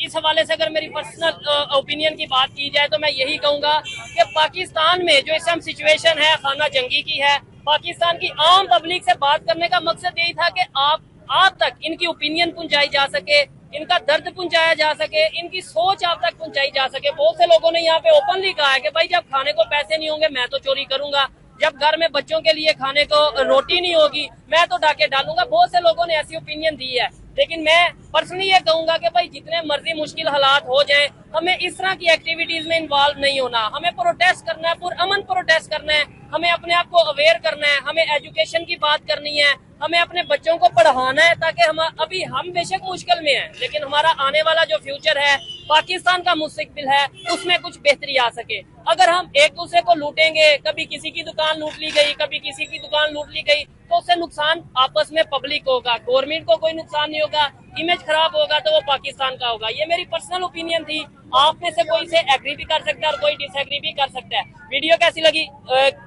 इस हवाले से अगर मेरी पर्सनल ओपिनियन की बात की जाए तो मैं यही कहूंगा कि पाकिस्तान में जो इस टाइम सिचुएशन है खाना जंगी की है। पाकिस्तान की आम पब्लिक से बात करने का मकसद यही था कि आप तक इनकी ओपिनियन पहुंचाई जा सके, इनका दर्द पहुंचाया जा सके, इनकी सोच आप तक पहुंचाई जा सके। बहुत से लोगों ने यहाँ पे ओपनली कहा है कि भाई जब खाने को पैसे नहीं होंगे मैं तो चोरी करूंगा, जब घर में बच्चों के लिए खाने को रोटी नहीं होगी मैं तो डाके डालूंगा। बहुत से लोगों ने ऐसी ओपिनियन दी है, लेकिन मैं पर्सनली ये कहूंगा कि भाई जितने मर्जी मुश्किल हालात हो जाएं, हमें इस तरह की एक्टिविटीज में इन्वॉल्व नहीं होना। हमें प्रोटेस्ट करना है, पुरअमन प्रोटेस्ट करना है, हमें अपने आप को अवेयर करना है, हमें एजुकेशन की बात करनी है, हमें अपने बच्चों को पढ़ाना है, ताकि हम बेशक मुश्किल में हैं, लेकिन हमारा आने वाला जो फ्यूचर है, पाकिस्तान का मुस्तकबिल है, उसमें कुछ बेहतरी आ सके। अगर हम एक दूसरे को लूटेंगे, कभी किसी की दुकान लूट ली गई, कभी किसी की दुकान लूट ली गई, तो उससे नुकसान आपस में पब्लिक होगा, गवर्नमेंट को कोई नुकसान नहीं होगा, इमेज खराब होगा तो वो पाकिस्तान का होगा। ये मेरी पर्सनल ओपिनियन थी, आप में से कोई इसे एग्री भी कर सकता है और कोई डिसएग्री भी कर सकता है। वीडियो कैसी लगी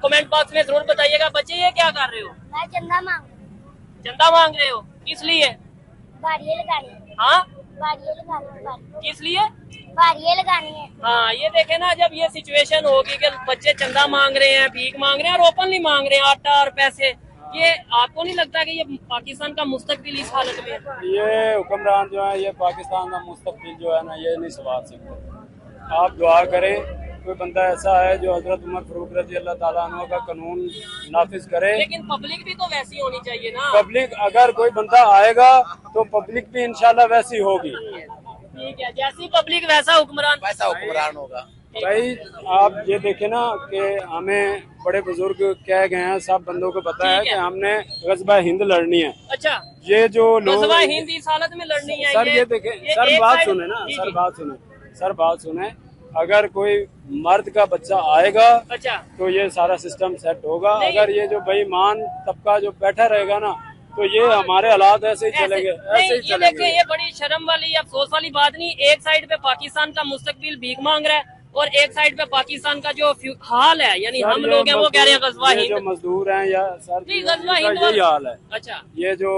कमेंट बॉक्स में जरूर बताइएगा। बच्चे ये क्या कर रहे हो? मैं चंदा मांग रहे हो? किस लिए? बारियां लगानी है। हाँ, बारियां लगानी। किस लिए? बारियां लगानी है। हाँ, ये देखे ना, जब ये सिचुएशन होगी कि बच्चे चंदा मांग रहे हैं, भीख मांग रहे हैं और ओपनली मांग रहे हैं आटा और पैसे, ये आपको नहीं लगता कि ये पाकिस्तान का मुस्तकबिल इस हालत में है? ये हुक्मरान जो है, ये पाकिस्तान का मुस्तकबिल जो है ना, ये नहीं संभाल सकते। आप दुआ करें कोई बंदा ऐसा है जो हजरत उमर फारूक रजी अल्लाह ताला अन्हु का कानून नाफिज करे। लेकिन पब्लिक भी तो वैसी होनी चाहिए ना। पब्लिक, अगर कोई बंदा आएगा तो पब्लिक भी इंशाल्लाह वैसी होगी। ठीक है, जैसी पब्लिक वैसा हुक्मरान, वैसा हुक्मरान होगा। भाई आप ये देखे ना कि हमें बड़े बुजुर्ग कह गए हैं, सब बंदों को पता है कि हमने गज़वा हिंद लड़नी है। अच्छा, ये जो लोग गज़वा हिंद इस हालत में लड़नी है। सर ये देखे, सर बात सुने ना, सर बात सुने, अगर कोई मर्द का बच्चा आएगा अच्छा तो ये सारा सिस्टम सेट होगा। अगर ये जो बेईमान तबका जो बैठा रहेगा ना, तो ये हमारे हालात ऐसे ही चलेंगे, ऐसे ही चलेंगे। देखिए, ये बड़ी शर्म वाली, अफसोस वाली बात नहीं। एक साइड पे पाकिस्तान का मुस्तकबिल भीख मांग रहा है और एक साइड पे पाकिस्तान का जो हाल है, यानी हम लोग हैं, वो कह रहे हैं गज़वा हिंद। जो मजदूर हैं या सर, गज़वा हिंद यही हाल है। अच्छा, ये जो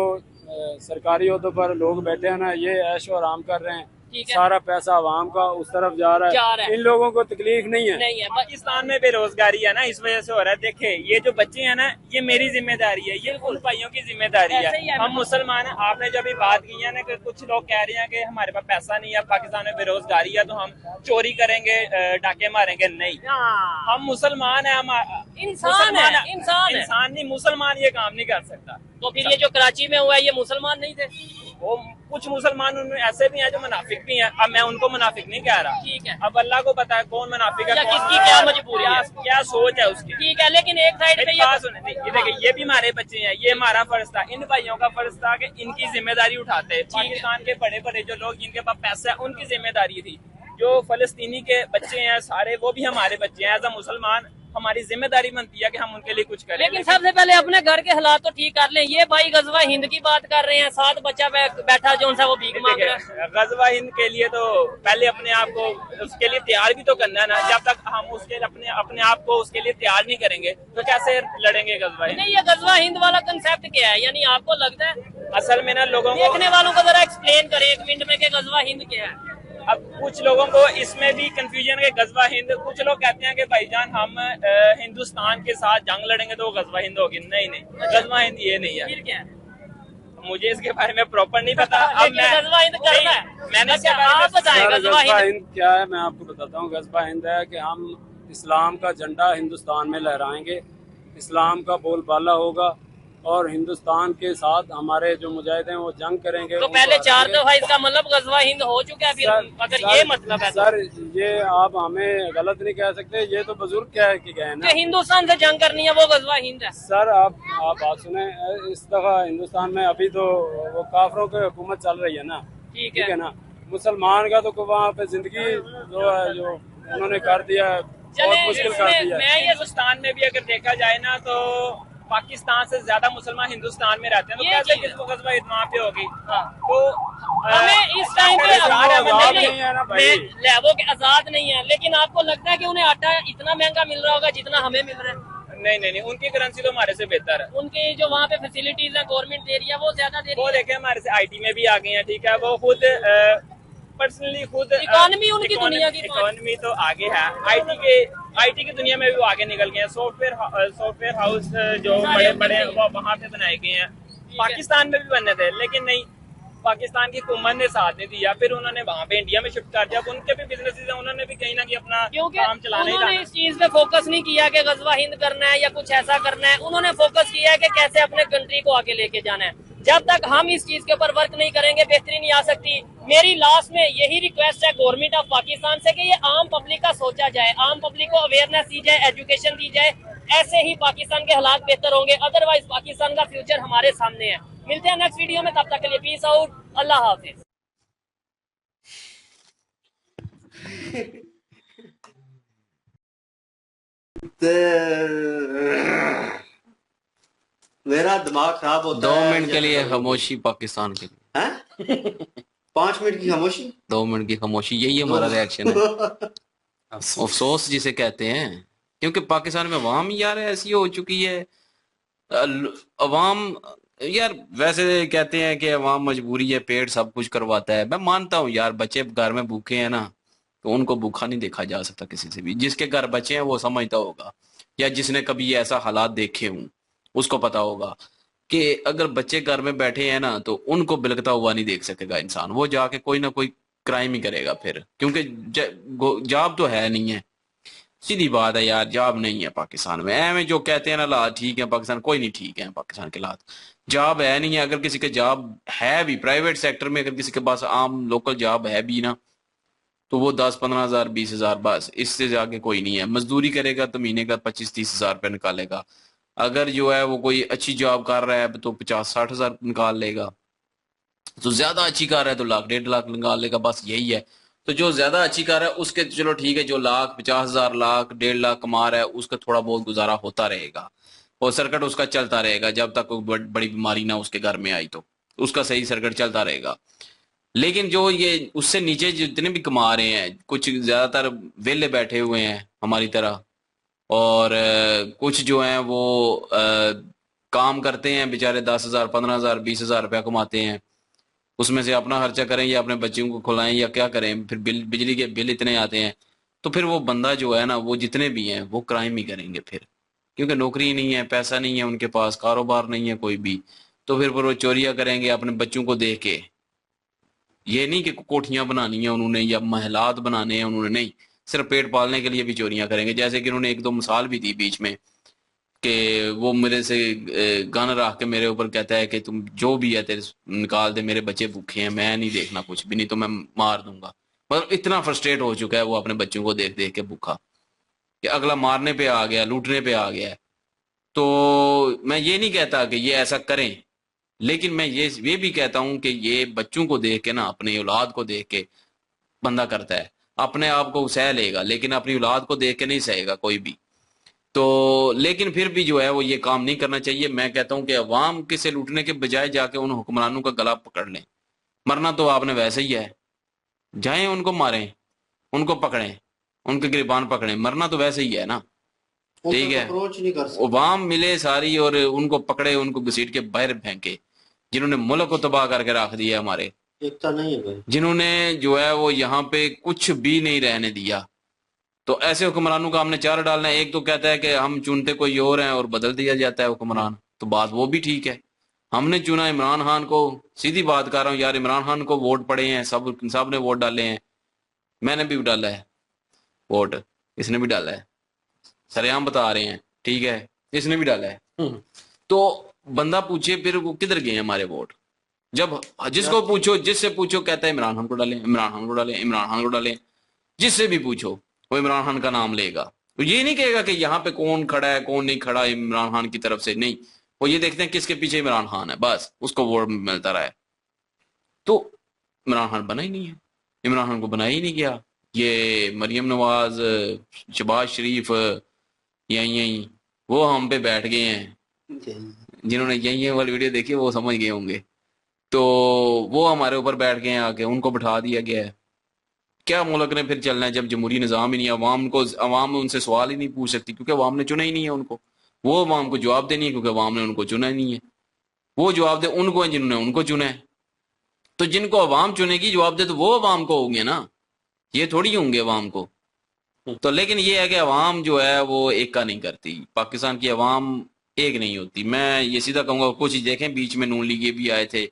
सरकारी ओहदों पर लोग बैठे हैं ना, ये ऐशो आराम कर रहे हैं, सारा पैसा आवाम का उस तरफ जा रहा है। इन लोगों को तकलीफ नहीं है। पाकिस्तान में बेरोजगारी है ना, इस वजह से हो रहा है। देखे, ये जो बच्चे हैं ना, ये मेरी जिम्मेदारी है, ये उन भाइयों की जिम्मेदारी है। हम मुसलमान हैं। आपने जब भी बात की है ना कि कुछ लोग कह रहे हैं कि हमारे पास पैसा नहीं है, पाकिस्तान में बेरोजगारी है, तो हम चोरी करेंगे, डाके मारेंगे। नहीं, हम मुसलमान है, हम इंसान नहीं, मुसलमान ये काम नहीं कर सकता। तो फिर ये जो कराची में हुआ है, ये मुसलमान नहीं थे? वो कुछ मुसलमान उनमें ऐसे भी हैं जो मुनाफिक भी हैं। अब मैं उनको मुनाफिक नहीं कह रहा, ठीक है। अब अल्लाह को पता है कौन मुनाफिक है, किसकी क्या मजबूरी है, क्या सोच है उसकी। ठीक है, लेकिन एक साइड पे ये देखिए, ये भी हमारे बच्चे हैं, ये हमारा फर्ज था, इन भाइयों का फर्ज था कि इनकी जिम्मेदारी उठाते। पाकिस्तान के बड़े बड़े जो लोग जिनके पास पैसा है उनकी जिम्मेदारी थी। जो फलस्तीनी के बच्चे हैं सारे, वो भी हमारे बच्चे हैं। एज अ मुसलमान हमारी जिम्मेदारी बनती है कि हम उनके लिए कुछ करें। लेकिन सबसे पहले अपने घर के हालात तो ठीक कर लें। ये भाई गजवा हिंद की बात कर रहे हैं, 7 बच्चा बैठा जो सा वो भीख मांग रहा है। गजवा हिंद के लिए तो पहले अपने आप को उसके लिए तैयार भी तो करना है ना। जब तक हम उसके अपने आप को उसके लिए तैयार नहीं करेंगे तो कैसे लड़ेंगे गजवा हिंद। नहीं, ये गजवा हिंद वाला कंसेप्ट क्या है, यानी आपको लगता है असल में ना लोगों को, देखने वालों को जरा एक्सप्लेन करें 1 मिनट में कि गजवा हिंद क्या है। अब कुछ लोगों को इसमें भी कंफ्यूजन है गजवा हिंद। कुछ लोग कहते हैं कि भाईजान हम हिंदुस्तान के साथ जंग लड़ेंगे तो गजवा हिंद होगी। नहीं नहीं, गजवा हिंद ये नहीं है। फिर क्या है? मुझे इसके बारे में प्रॉपर नहीं पता। अब मैं गजवा हिंद करना है, मैंने आप बताएं गजवा हिंद क्या है। मैं आपको बताता हूँ, गजवा हिंद है कि हम इस्लाम का झंडा हिंदुस्तान में लहराएंगे, इस्लाम का बोलबाला होगा और हिंदुस्तान के साथ हमारे जो मुजाहिद हैं वो जंग करेंगे। तो पहले 4 दफा इसका मतलब गजवा हिंद हो चुका है। फिर अगर ये मतलब है सर, ये आप हमें गलत नहीं कह सकते। ये तो बुजुर्ग क्या है कि गए ना कि हिंदुस्तान से जंग करनी है, वो गजवा हिंद है। सर आप बात सुने, इस दफा हिंदुस्तान में अभी तो वो काफरों की हुकूमत चल रही है ना, ठीक है ना। मुसलमान का तो वहाँ पे जिंदगी जो है जो उन्होंने कर दिया, बहुत मुश्किल कर दिया। मैं हिंदुस्तान में भी अगर देखा जाए ना तो पाकिस्तान से ज्यादा मुसलमान हिंदुस्तान में रहते हैं, तो कैसे किसको गजवा हिंद वहाँ पे होगी। तो हमें इस टाइम पे वो आजाद नहीं है, लेकिन आपको लगता है कि उन्हें आटा इतना महंगा मिल रहा होगा जितना हमें मिल रहा है? नहीं नहीं नहीं, उनकी करेंसी तो हमारे से बेहतर है। उनकी जो वहाँ पे फैसिलिटीज है गवर्नमेंट दे रही है वो ज्यादा दे रही है। वो देखे हमारे से IT में भी आ गई है, ठीक है। वो खुद पर्सनली खुद इकोनॉमी उनकी दुनिया की इकोनॉमी तो आगे है। IT की दुनिया में भी वो आगे निकल गए हैं। सॉफ्टवेयर हाउस जो बड़े बड़े वो वहाँ पे बनाए गए हैं। पाकिस्तान में भी बनने थे, लेकिन नहीं, पाकिस्तान की हुकूमत ने साथ नहीं दिया। फिर उन्होंने वहाँ पे इंडिया में शिफ्ट कर दिया। उनके भी बिजनेसेस हैं, उन्होंने भी कहीं ना कहीं अपना काम चलाना ही था। इस चीज पे फोकस नहीं किया कि गजवा हिंद करना है या कुछ ऐसा करना है। उन्होंने फोकस किया है कि कैसे अपने कंट्री को आगे लेके जाना है। जब तक हम इस चीज के ऊपर वर्क नहीं करेंगे बेहतरी नहीं आ सकती। मेरी लास्ट में यही रिक्वेस्ट है गवर्नमेंट ऑफ पाकिस्तान से कि ये आम पब्लिक का सोचा जाए, आम पब्लिक को अवेयरनेस दी जाए, एजुकेशन दी जाए। ऐसे ही पाकिस्तान के हालात बेहतर होंगे, अदरवाइज पाकिस्तान का फ्यूचर हमारे सामने है। मिलते हैं नेक्स्ट वीडियो में, तब तक के लिए पीस आउट, अल्लाह हाफिज। मेरा दिमाग खराब होता 2 है। मिनट के लिए खामोशी पाकिस्तान के लिए। हैं? 5 मिनट की खामोशी, 2 मिनट की खामोशी, यही हमारा रिएक्शन है। अफसोस जिसे कहते हैं, क्योंकि पाकिस्तान में अवाम यार ऐसी हो चुकी है। अवाम यार वैसे कहते हैं कि अवाम मजबूरी है, पेट सब कुछ करवाता है। मैं मानता हूँ यार, बच्चे घर में भूखे हैं ना तो उनको भूखा नहीं देखा जा सकता किसी से भी। जिसके घर बच्चे हैं वो समझता होगा, या जिसने कभी ऐसा हालात देखे हों उसको पता होगा कि अगर बच्चे घर में बैठे हैं ना तो उनको बिलकता हुआ नहीं देख सकेगा इंसान। वो जाके कोई ना कोई क्राइम ही करेगा फिर, क्योंकि जॉब तो है नहीं है। सीधी बात है यार, जॉब नहीं है पाकिस्तान में। ऐਵੇਂ जो कहते हैं ना ला ठीक है पाकिस्तान, कोई नहीं ठीक है पाकिस्तान के हालात। जॉब है नहीं है। अगर किसी के जॉब है भी प्राइवेट सेक्टर में, अगर किसी के पास आम लोकल जॉब है भी ना तो वो 10-15 हज़ार 20 हज़ार बस, इससे जाके कोई नहीं है। मजदूरी करेगा तो महीने का 25-30 हज़ार रुपये निकालेगा। अगर जो है वो कोई अच्छी जॉब कर रहा है तो 50-60 हज़ार निकाल लेगा। तो ज्यादा अच्छी कर रहा है तो 1,00,000-1,50,000 निकाल लेगा, बस यही है। तो जो ज्यादा अच्छी कर रहा है उसके चलो ठीक है, जो 1,50,000 1,00,000 कमा रहा है उसका थोड़ा बहुत गुजारा होता रहेगा और सर्किट उसका चलता रहेगा जब तक कोई बड़ी बीमारी ना उसके घर में आई, तो उसका सही सर्किट चलता रहेगा। लेकिन जो ये उससे नीचे जितने भी कमा रहे हैं, कुछ ज्यादातर वेले बैठे हुए हैं हमारी तरह, और कुछ जो हैं वो काम करते हैं बेचारे, 10,000 15,000 20,000 रुपया कमाते हैं। उसमें से अपना खर्चा करें या अपने बच्चों को खिलाएं या क्या करें, फिर बिजली के बिल इतने आते हैं। तो फिर वो बंदा जो है ना, वो जितने भी हैं वो क्राइम ही करेंगे फिर, क्योंकि नौकरी नहीं है, पैसा नहीं है उनके पास, कारोबार नहीं है कोई भी। तो फिर वो चोरियां करेंगे अपने बच्चों को देख के। ये नहीं कि कोठियां बनानी है उन्होंने या महलात बनाने हैं उन्होंने, नहीं, सिर्फ पेट पालने के लिए भी चोरियां करेंगे। जैसे कि उन्होंने 1-2 मिसाल भी दी बीच में कि वो मेरे से गन रख के मेरे ऊपर कहता है कि तुम जो भी है तेरे निकाल दे, मेरे बच्चे भूखे हैं, मैं नहीं देखना कुछ भी, नहीं तो मैं मार दूंगा। मतलब इतना फ्रस्ट्रेट हो चुका है वो अपने बच्चों को देख देख के भूखा, कि अगला मारने पे आ गया, लूटने पे आ गया है। तो मैं ये नहीं कहता कि ये ऐसा करें, लेकिन मैं ये भी कहता हूं कि ये बच्चों को देख के ना, अपनी औलाद को देख के बंदा करता है। अपने आप को सह लेगा लेकिन अपनी औलाद को देख के नहीं सहेगा कोई भी। तो लेकिन फिर भी जो है वो ये काम नहीं करना चाहिए। मैं कहता हूं कि अवाम के से लूटने के बजाय जाके उन हुक्मरानों का गला पकड़ लें। मरना तो आपने वैसे ही है, जाएं उनको मारें, उनको पकड़ें, उनके गिरबान पकड़ें, मरना तो वैसे ही है ना, ठीक है। अप्रोच नहीं कर सकते, अवाम मिले सारी और उनको पकड़े, उनको घसीट के बाहर फेंके, जिन्होंने मुल्क को तबाह करके रख दिया हमारे, एकता नहीं है भाई, जिन्होंने जो है वो यहाँ पे कुछ भी नहीं रहने दिया। तो ऐसे हुक्मरानों का हमने चार डालना है। एक तो कहता है कि हम चुनते कोई और हैं और बदल दिया जाता है हुक्मरान, तो बात वो भी ठीक है। हमने चुना इमरान खान को, सीधी बात कर रहा हूँ यार, इमरान खान को वोट पड़े हैं, सब ने वोट डाले हैं, मैंने भी डाला है वोट, इसने भी डाला है, सरेआम बता रहे हैं, ठीक है, इसने भी डाला है। तो बंदा पूछे फिर वो किधर गए हमारे वोट? जब जिसको पूछो, जिससे पूछो कहता है इमरान खान को डालें, इमरान खान को डालें, इमरान खान को डालें। जिससे भी पूछो वो इमरान खान का नाम लेगा। तो ये नहीं कहेगा कि यहाँ पे कौन खड़ा है कौन नहीं खड़ा इमरान खान की तरफ से, नहीं, वो ये देखते हैं किसके पीछे इमरान खान है, बस उसको वोट मिलता रहा है। तो इमरान खान बना ही नहीं है, इमरान खान को बनाया ही नहीं गया। ये मरियम नवाज, शहबाज शरीफ, यही वो हम पे बैठ गए हैं। जिन्होंने यही वाली वीडियो देखी वो समझ गए होंगे। तो वो हमारे ऊपर बैठ गए हैं आके, उनको बिठा दिया गया है। क्या मुल्क ने फिर चलना है जब जमहूरी निज़ाम ही नहीं है? अवाम उनसे सवाल ही नहीं पूछ सकती क्योंकि अवाम ने चुना ही नहीं है उनको। वो अवाम को जवाब देनी है क्योंकि अवाम ने उनको चुना ही नहीं है। वो जवाब दे उनको है जिन्होंने उनको चुना है। तो जिनको अवाम चुनेगी जवाब दे तो वो अवाम को होंगे ना, ये थोड़ी होंगे अवाम को। तो लेकिन ये है कि अवाम जो है वो एक का नहीं करती, पाकिस्तान की अवाम एक नहीं होती। मैं ये सीधा कहूंगा, कुछ देखें बीच में नून लीग भी आए थे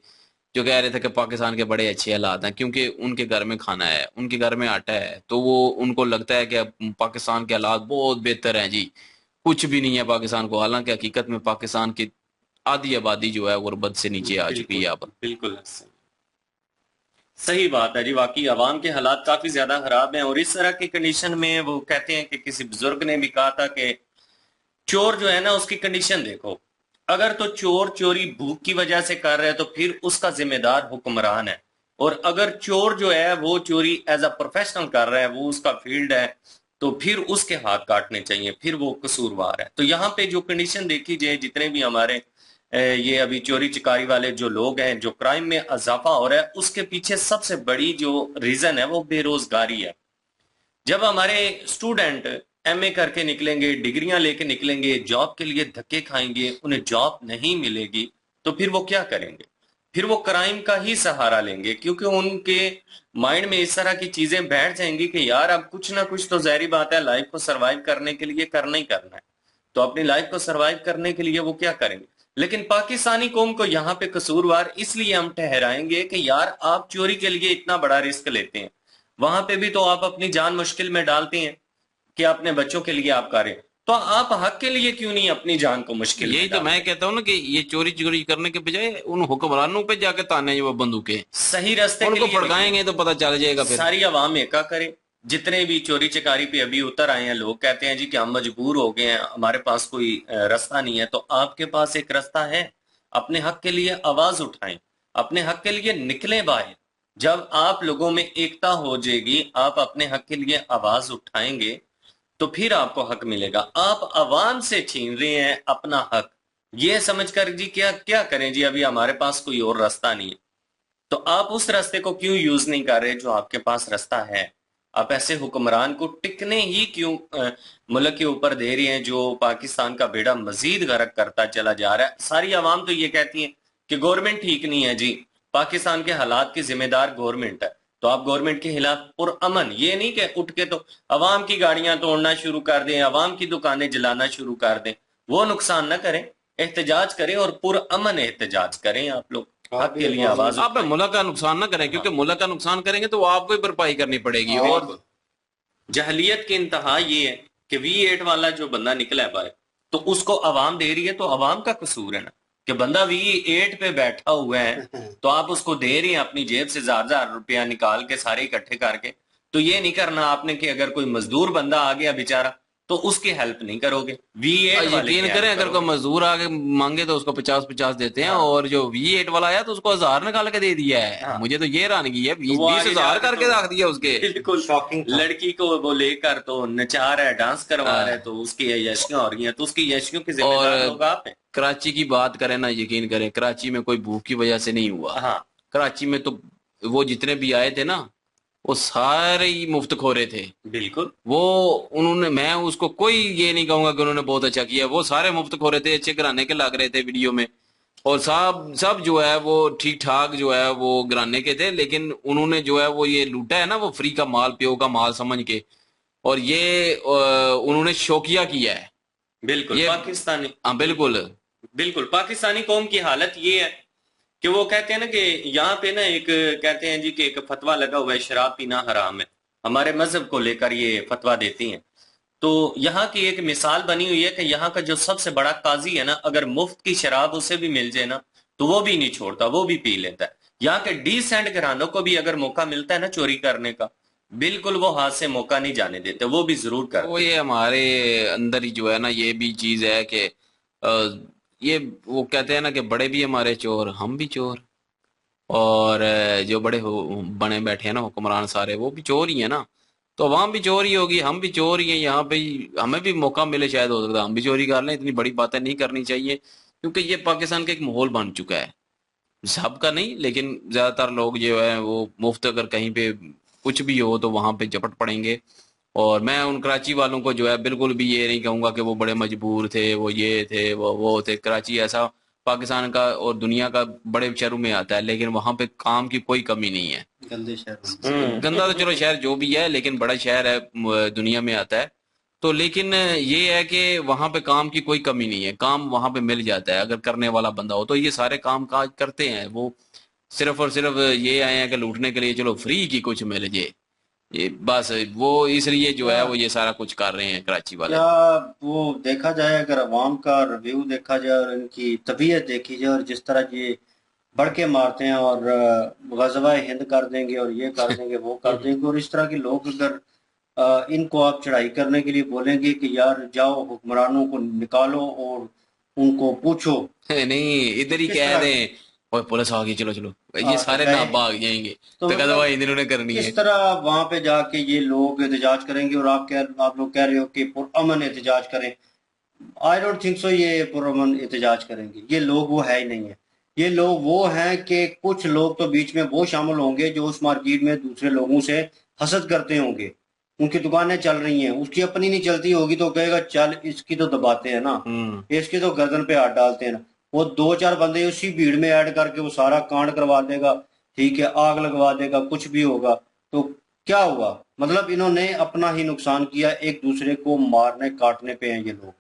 जो कह रहे थे कि पाकिस्तान के बड़े अच्छे हालात हैं क्योंकि उनके घर में खाना है, उनके घर में आटा है, तो वो उनको लगता है कि पाकिस्तान के हालात बहुत बेहतर हैं जी, कुछ भी नहीं है पाकिस्तान को। हालांकि हकीकत में पाकिस्तान की आधी आबादी जो है गुर्बत से नीचे आ चुकी है अब। बिल्कुल सही बात है जी, वाकई अवाम के हालात काफी ज्यादा खराब हैं। और इस तरह की कंडीशन में वो कहते हैं कि किसी बुजुर्ग ने भी कहा था कि चोर जो है ना उसकी कंडीशन देखो, अगर तो चोर चोरी भूख की वजह से कर रहा है तो फिर उसका जिम्मेदार हुक्मरान है, और अगर चोर जो है वो चोरी एज अ प्रोफेशनल कर रहा है, वो उसका फील्ड है, तो फिर उसके हाथ काटने चाहिए, फिर वो कसूरवार है। तो यहाँ पे जो कंडीशन देखी जाए, जितने भी हमारे ये अभी चोरी चिकारी वाले जो लोग हैं, जो क्राइम में इजाफा हो रहा है, उसके पीछे सबसे बड़ी जो रीजन है वो बेरोजगारी है। जब हमारे स्टूडेंट एमए करके निकलेंगे, डिग्रियां लेके निकलेंगे, जॉब के लिए धक्के खाएंगे, उन्हें जॉब नहीं मिलेगी, तो फिर वो क्या करेंगे? फिर वो क्राइम का ही सहारा लेंगे, क्योंकि उनके माइंड में इस तरह की चीजें बैठ जाएंगी कि यार अब कुछ ना कुछ तो ज़ाहिर बात है लाइफ को सरवाइव करने के लिए करना ही करना है। तो अपनी लाइफ को सरवाइव करने के लिए वो क्या करेंगे? लेकिन पाकिस्तानी कौम को यहाँ पे कसूरवार इसलिए हम ठहराएंगे कि यार आप चोरी के लिए इतना बड़ा रिस्क लेते हैं, वहां पे भी तो आप अपनी जान मुश्किल में डालते हैं कि अपने बच्चों के लिए आप करें, तो आप हक के लिए क्यों नहीं अपनी जान को मुश्किल? यही तो मैं कहता हूँ ना कि ये चोरी चोरी करने के बजाय उन हुक्मरानों पे जाके ताने वो बंदूकें सही रास्ते उनको भड़काएंगे तो पता चल जाएगा। फिर सारी आवाम एका करे। जितने भी चोरी चकारी पे अभी उतर आए हैं लोग, कहते हैं जी कि हम मजबूर हो गए हैं, हमारे पास कोई रास्ता नहीं है। तो आपके पास एक रास्ता है, अपने हक के लिए आवाज उठाएं, अपने हक के लिए निकलें बाहर। जब आप लोगों में एकता हो जाएगी, आप अपने हक के लिए आवाज उठाएंगे, तो फिर आपको हक मिलेगा। आप आवाम से छीन रहे हैं अपना हक, ये समझकर जी क्या क्या करें जी, अभी हमारे पास कोई और रास्ता नहीं है। तो आप उस रास्ते को क्यों यूज नहीं कर रहे जो आपके पास रास्ता है? आप ऐसे हुक्मरान को टिकने ही क्यों मुल्क के ऊपर दे रहे हैं जो पाकिस्तान का बेड़ा मजीद गर्क करता चला जा रहा है? सारी आवाम तो ये कहती है कि गवर्नमेंट ठीक नहीं है जी, पाकिस्तान के हालात की जिम्मेदार गवर्नमेंट है। तो आप गवर्नमेंट के खिलाफ पुरअमन, ये नहीं कि उठ के तो अवाम की गाड़ियां तोड़ना शुरू कर दें, अवाम की दुकानें जलाना शुरू कर दें, वो नुकसान ना करें, एहतजाज करें और पुरअमन एहतजाज करें। आप लोग हक के लिए आवाज, आप मुल्क का नुकसान ना करें, क्योंकि मुल्क का नुकसान करेंगे तो आपको ही भरपाई करनी पड़ेगी। और जहलियत की इंतहा ये है कि V8 वाला जो बंदा निकला है भाई, तो उसको अवाम दे रही है, तो अवाम का कसूर है ना कि बंदा V8 पे बैठा हुआ है तो आप उसको दे रही हैं अपनी जेब से 1000 रुपया निकाल के सारे इकट्ठे करके। तो ये नहीं करना आपने कि अगर कोई मजदूर बंदा आ गया बेचारा तो उसकी हेल्प नहीं करोगे। V8 वाले यकीन करें अगर कोई मजदूर आगे मांगे तो उसको 50-50 देते हैं, और जो V8 वाला आया तो उसको 1000 निकाल के दे दिया है। मुझे तो ये हैरानगी है, 20,000 करके रख दिया उसके। बिल्कुल शॉकिंग। लड़की को वो लेकर तो नचा रहा है, डांस करवा रहा है, तो उसकी यशियां हो रही हैं, तो उसकी यशियों की जिम्मेदार लोग आप हैं। कराची की बात करें ना, यकीन करें कराची में कोई भूख की वजह से नहीं हुआ। हाँ, कराची में तो वो जितने भी आए थे ना वो सारे ही मुफ्त खोरे थे। बिल्कुल। वो उन्होंने, मैं उसको कोई ये नहीं कहूंगा कि उन्होंने बहुत अच्छा किया, वो सारे मुफ्त खोरे थे, अच्छे घराने के लग रहे थे वीडियो में, और सब जो है वो ठीक ठाक जो है वो घराने के थे, लेकिन उन्होंने जो है वो ये लूटा है ना वो फ्री का माल, प्यो का माल समझ के, और ये उन्होंने शौकिया किया है। बिल्कुल पाकिस्तानी, हाँ बिल्कुल बिल्कुल पाकिस्तानी कौम की हालत ये है कि वो कहते हैं ना कि यहाँ पे ना एक कहते हैं जी कि एक फतवा लगा हुआ है शराब पीना हराम है, हमारे मजहब को लेकर ये फतवा देती हैं। तो यहाँ की एक मिसाल बनी हुई है कि यहाँ का जो सबसे बड़ा काजी है ना, अगर मुफ्त की शराब उसे भी मिल जाए ना तो वो भी नहीं छोड़ता, वो भी पी लेता है। यहाँ के डिसेंट घरानों को भी अगर मौका मिलता है ना चोरी करने का, बिल्कुल वो हाथ से मौका नहीं जाने देते, वो भी जरूर करते। वो ये हमारे अंदर ही जो है ना ये भी चीज है कि ये वो कहते हैं ना कि बड़े भी हमारे चोर, हम भी चोर, और जो बड़े बने बैठे हैं ना हुक्मरान सारे, वो भी चोर ही है ना, तो अवाम भी चोर ही होगी, हम भी चोर ही हैं। यहाँ पे हमें भी मौका मिले शायद हो सकता है हम भी चोरी कर लें। इतनी बड़ी बातें नहीं करनी चाहिए क्योंकि ये पाकिस्तान का एक माहौल बन चुका है, सबका नहीं लेकिन ज्यादातर लोग जो है वो मुफ्त अगर कहीं पे कुछ भी हो तो वहां पे झपट पड़ेंगे। और मैं उन कराची वालों को जो है बिल्कुल भी ये नहीं कहूंगा कि वो बड़े मजबूर थे, वो ये थे वो थे। कराची ऐसा पाकिस्तान का और दुनिया का बड़े शहरों में आता है, लेकिन वहां पे काम की कोई कमी नहीं है। गंदे शहर, गंदा तो चलो शहर जो भी है, लेकिन बड़ा शहर है, दुनिया में आता है। तो लेकिन ये है कि वहां पे काम की कोई कमी नहीं है, काम वहां पे मिल जाता है अगर करने वाला बंदा हो। तो ये सारे काम काज करते हैं, वो सिर्फ और सिर्फ ये आए हैं कि लूटने के लिए, चलो फ्री की कुछ मिल जाए, ये बस वो इसलिए जो है वो ये सारा कुछ कर रहे हैं कराची वाले। क्या वो देखा जाए, अगर अवाम का रिव्यू देखा जाए और इनकी तबीयत देखी जाए, और जिस तरह ये बढ़ के मारते हैं और गज़वा हिंद कर देंगे और ये कर देंगे वो कर देंगे, और इस तरह के लोग अगर इनको आप चढ़ाई करने के लिए बोलेंगे कि यार जाओ हुक्मरानों को निकालो और उनको पूछो, नहीं इधर ही कह दें और पुलिस आ गई चलो चलो, ये सारे ना भाग जाएंगे, तो गज़वा हिंद इन्होंने करनी है। इस तरह वहां पे जाके ये लोग एहतजाज करेंगे और आप लोग कह रहे हो कि पुरअमन एहतजाज करें। आई डोंट थिंक सो ये पुरअमन एहतजाज करेंगे, ये लोग वो है ही नहीं है। ये लोग वो हैं कि कुछ लोग तो बीच में वो शामिल होंगे जो उस मार्केट में दूसरे लोगों से हसद करते होंगे, उनकी दुकानें चल रही हैं, उसकी अपनी नहीं चलती होगी तो कहेगा चल इसकी तो दबाते हैं ना, इसकी तो गर्दन पे हाथ डालते हैं ना। वो 2-4 बंदे उसी भीड़ में ऐड करके वो सारा कांड करवा देगा, ठीक है, आग लगवा देगा, कुछ भी होगा तो क्या हुआ? मतलब इन्होंने अपना ही नुकसान किया, एक दूसरे को मारने काटने पे हैं ये लोग।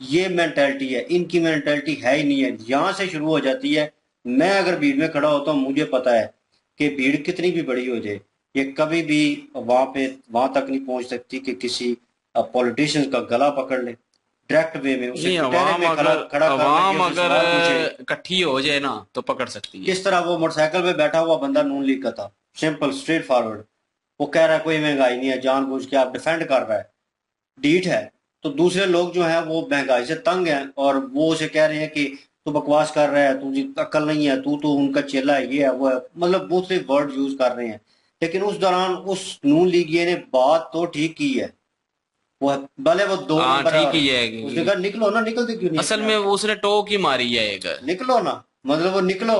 ये मेंटालिटी है, इनकी मेंटालिटी है ही नहीं है, यहाँ से शुरू हो जाती है। मैं अगर भीड़ में खड़ा होता हूँ, मुझे पता है कि भीड़ कितनी भी बड़ी हो जाए ये कभी भी वहां तक नहीं पहुंच सकती कि किसी पॉलिटिशियन का गला पकड़ ले डायरेक्ट वे में। उसे अवाम अगर इकट्ठी हो जाए ना तो पकड़ सकती है। किस तरह वो मोटरसाइकिल पे बैठा हुआ बंदा नून लीग का था, सिंपल स्ट्रेट फॉरवर्ड, वो कह रहा है कोई महंगाई नहीं है, जानबूझ के आप डिफेंड कर रहा है, डीठ है। तो दूसरे लोग जो है वो महंगाई से तंग हैं और वो उसे कह रहे हैं कि तू बकवास कर रहा है, तुझे अक्ल नहीं है, तू तो उनका चेला है, ये है वो है, मतलब वो सिर्फ वर्ड यूज कर रहे हैं। लेकिन उस दौरान उस नून लीग ने बात तो ठीक की है, वो भले वो दो ठीक ही है, उसने कहा निकलो ना, निकलते क्यों नहीं? असल में वो उसने टोक ही मारी है एक, निकलो ना, मतलब वो निकलो,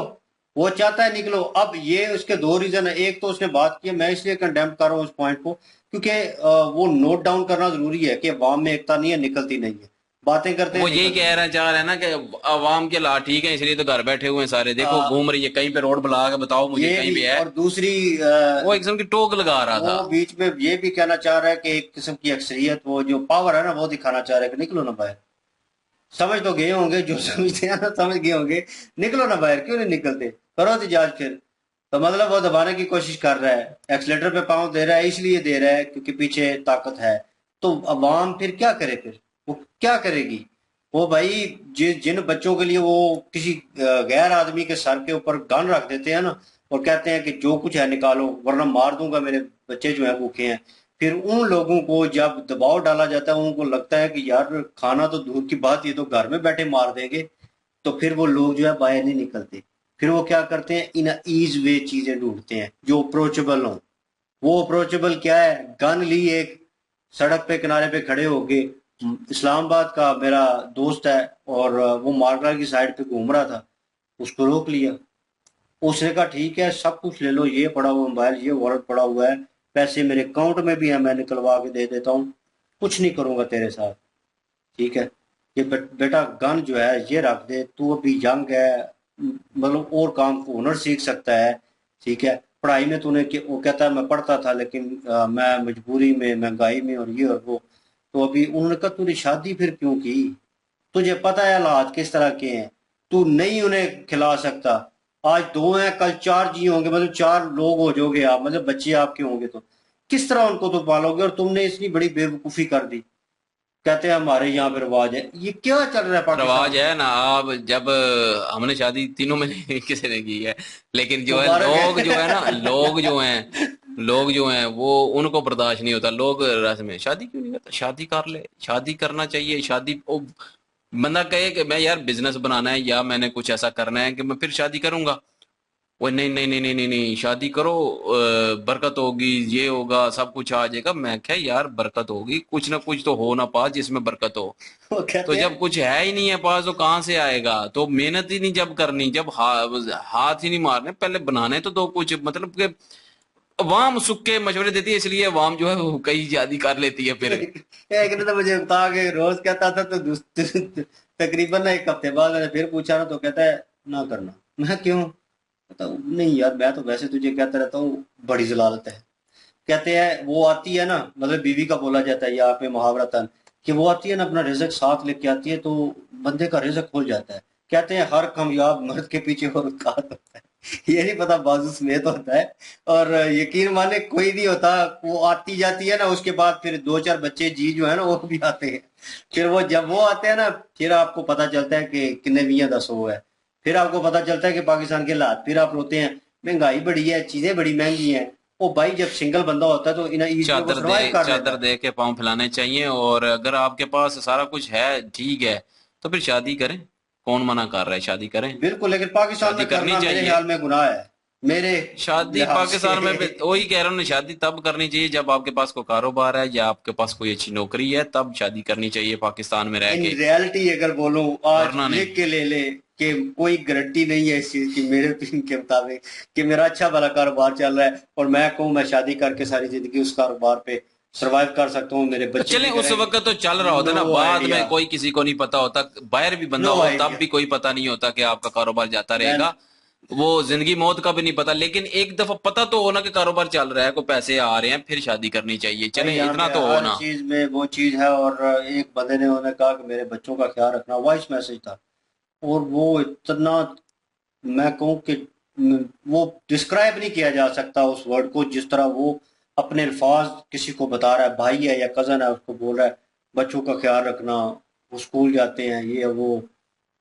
वो चाहता है निकलो। अब ये उसके 2 रीजन है, एक तो उसने बात की, मैं इसलिए कंडेम कर रहा हूँ उस पॉइंट को क्योंकि वो नोट डाउन करना जरूरी है कि अवाम में एकता नहीं है, निकलती नहीं है, बातें करते हैं। वो यही कह रहा चाह रहा है ना कि अवाम के ला ठीक है, इसलिए तो घर बैठे हुए हैं सारे, देखो घूम रही है कहीं पे, रोड बुला के बताओ मुझे कहीं पे है। और दूसरी वो एक किस्म की टोक लगा रहा था, वो बीच में ये भी कहना चाह रहा है कि एक किस्म की अक्सरियत, वो जो पावर है ना वो दिखाना चाह रहा है कि निकलो ना बाहर। समझ तो गए होंगे, जो समझते हैं ना समझ गए होंगे, निकलो ना बाहर, क्यों नहीं निकलते, करो एहतजाज फिर। तो मतलब वो दबाने की कोशिश कर रहा है, एक्सीलेटर पे पांव दे रहा है, इसलिए दे रहा है क्योंकि पीछे ताकत है। तो अवाम फिर क्या करे, फिर वो क्या करेगी? वो भाई जिन बच्चों के लिए वो किसी गैर आदमी के सर के ऊपर गन रख देते हैं ना, और कहते हैं कि जो कुछ है निकालो वरना मार दूंगा, मेरे बच्चे जो है भूखे हैं, फिर उन लोगों को जब दबाव डाला जाता है, उनको लगता है कि यार खाना तो दूर की बात, ये तो घर में बैठे मार देंगे, तो फिर वो लोग जो है बाहर नहीं निकलते। फिर वो क्या करते हैं, इन ईज वे चीजें ढूंढते हैं जो अप्रोचेबल हो। वो अप्रोचेबल क्या है, गन ली, एक सड़क पे किनारे पे खड़े हो गए। इस्लामाबाद का मेरा दोस्त है और वो मार्गरा की साइड पे घूम रहा था, उसको रोक लिया। उसने कहा ठीक है सब कुछ ले लो, ये पड़ा हुआ मोबाइल, ये वॉलेट पड़ा हुआ है, पैसे मेरे अकाउंट में भी है, मैं निकलवा के दे देता हूँ, कुछ नहीं करूंगा तेरे साथ, ठीक है। ये बेटा गन जो है ये रख दे, तू अभी यंग है, मतलब और काम को हुनर सीख सकता है, ठीक है। पढ़ाई में तूने वो कहता है मैं पढ़ता था लेकिन मैं मजबूरी में, महंगाई में और ये और वो, तो अभी उन्होंने कहा तूने शादी फिर क्यों की, तुझे पता है हालात किस तरह के हैं, तू नहीं उन्हें खिला सकता, आज 2 हैं कल 4 जी होंगे, मतलब 4 लोग हो जाओगे आप, मतलब बच्चे आपके होंगे, तो किस तरह उनको तो पालोगे, और तुमने इतनी बड़ी बेवकूफी कर दी। कहते हैं हमारे यहाँ पे रिवाज है, ये क्या चल रहा है पाकिस्तान रवाज है ना। अब जब हमने शादी तीनों में किसी ने की है, लेकिन जो है लोग जो है ना, लोग जो हैं वो उनको बर्दाश्त नहीं होता। लोग रस्म में शादी क्यों नहीं करता, शादी कर ले, शादी करना चाहिए। शादी बंदा कहे कि मैं यार बिजनेस बनाना है या मैंने कुछ ऐसा करना है कि मैं फिर शादी करूंगा, वो नहीं नहीं नहीं नहीं नहीं नहीं शादी करो, बरकत होगी, ये होगा, सब कुछ आ जाएगा। मैं क्या यार बरकत होगी, कुछ ना कुछ तो हो ना पास जिसमें बरकत हो। तो जब कुछ है ही नहीं है पास तो कहाँ से आएगा। तो मेहनत ही नहीं जब करनी, जब हाथ ही नहीं मारने, पहले बनाने तो दो कुछ, मतलब कि अवाम सुक्के मशवरे देती है, इसलिए अवाम जो है वो कई शादी कर लेती है। फिर एक ने तो मुझे बता के रोज कहता था, तो तकरीबन ना 1 हफ्ते बाद मैंने फिर पूछा ना, तो कहता है ना करना। मैं क्यों, नहीं यार मैं तो वैसे तुझे कहता रहता हूँ, बड़ी जलालत है। कहते हैं वो आती है ना, मतलब बीवी का बोला जाता है यहाँ पे मुहावरतन, कि वो आती है ना अपना रिजक साथ लेके आती है तो बंदे का रिजक खुल जाता है। कहते हैं हर कामयाब मर्द के पीछे और खात होता है, ये नहीं पता बाजू समेत होता है। और यकीन माने कोई नहीं होता, वो आती जाती है ना, उसके बाद फिर 2-4 बच्चे जी जो है ना वो भी आते हैं। फिर वो जब वो आते हैं ना, फिर आपको पता चलता है कि कितने 20-10 है। फिर आपको पता चलता है कि पाकिस्तान के हालात, फिर आप रोते हैं महंगाई बढ़ी है, चीजें बड़ी महंगी हैं। ओ भाई जब सिंगल बंदा होता है तो इन चादर दे के पाँव फैलाने चाहिए। और अगर आपके पास सारा कुछ है, ठीक है, तो फिर शादी करें। कौन मना कर रहा है, शादी करें बिल्कुल, लेकिन पाकिस्तान में करनी चाहिए, मेरे ख्याल में गुनाह है। मेरे शादी पाकिस्तान में वही कह रहा हूँ, शादी तब करनी चाहिए जब आपके पास कोई कारोबार है या आपके पास कोई अच्छी नौकरी है, तब शादी करनी चाहिए पाकिस्तान में रह के। रियलिटी अगर बोलूं आज लिख के ले ले कि कोई गारंटी नहीं है इस चीज की, मेरे ओपिनियन के मुताबिक, कि मेरा अच्छा भला कारोबार चल रहा है और मैं कहूँ मैं शादी करके सारी जिंदगी उस कारोबार पे सरवाइव कर सकता हूँ, मेरे बच्चे चले उस वक्त तो चल रहा होता है ना, बाद में कोई किसी को नहीं पता होता, बाहर भी बंदा हो तब भी कोई पता नहीं होता कि आपका कारोबार जाता रहेगा, वो जिंदगी मौत का भी नहीं पता। लेकिन एक दफा पता तो होना कि कारोबार चल रहा है, कोई पैसे आ रहे हैं, फिर शादी करनी चाहिए। चले इतना तो होना चीज में वो चीज है। और एक बंदे ने उन्होंने कहा कि मेरे बच्चों का ख्याल रखना, वॉइस मैसेज था, और वो इतना, मैं कहूँ कि वो डिस्क्राइब नहीं किया जा सकता उस वर्ड को, जिस तरह वो अपने अल्फाज किसी को बता रहा है, भाई है या कजन है, उसको बोल रहा है बच्चों का ख्याल रखना, वो स्कूल जाते हैं, ये वो,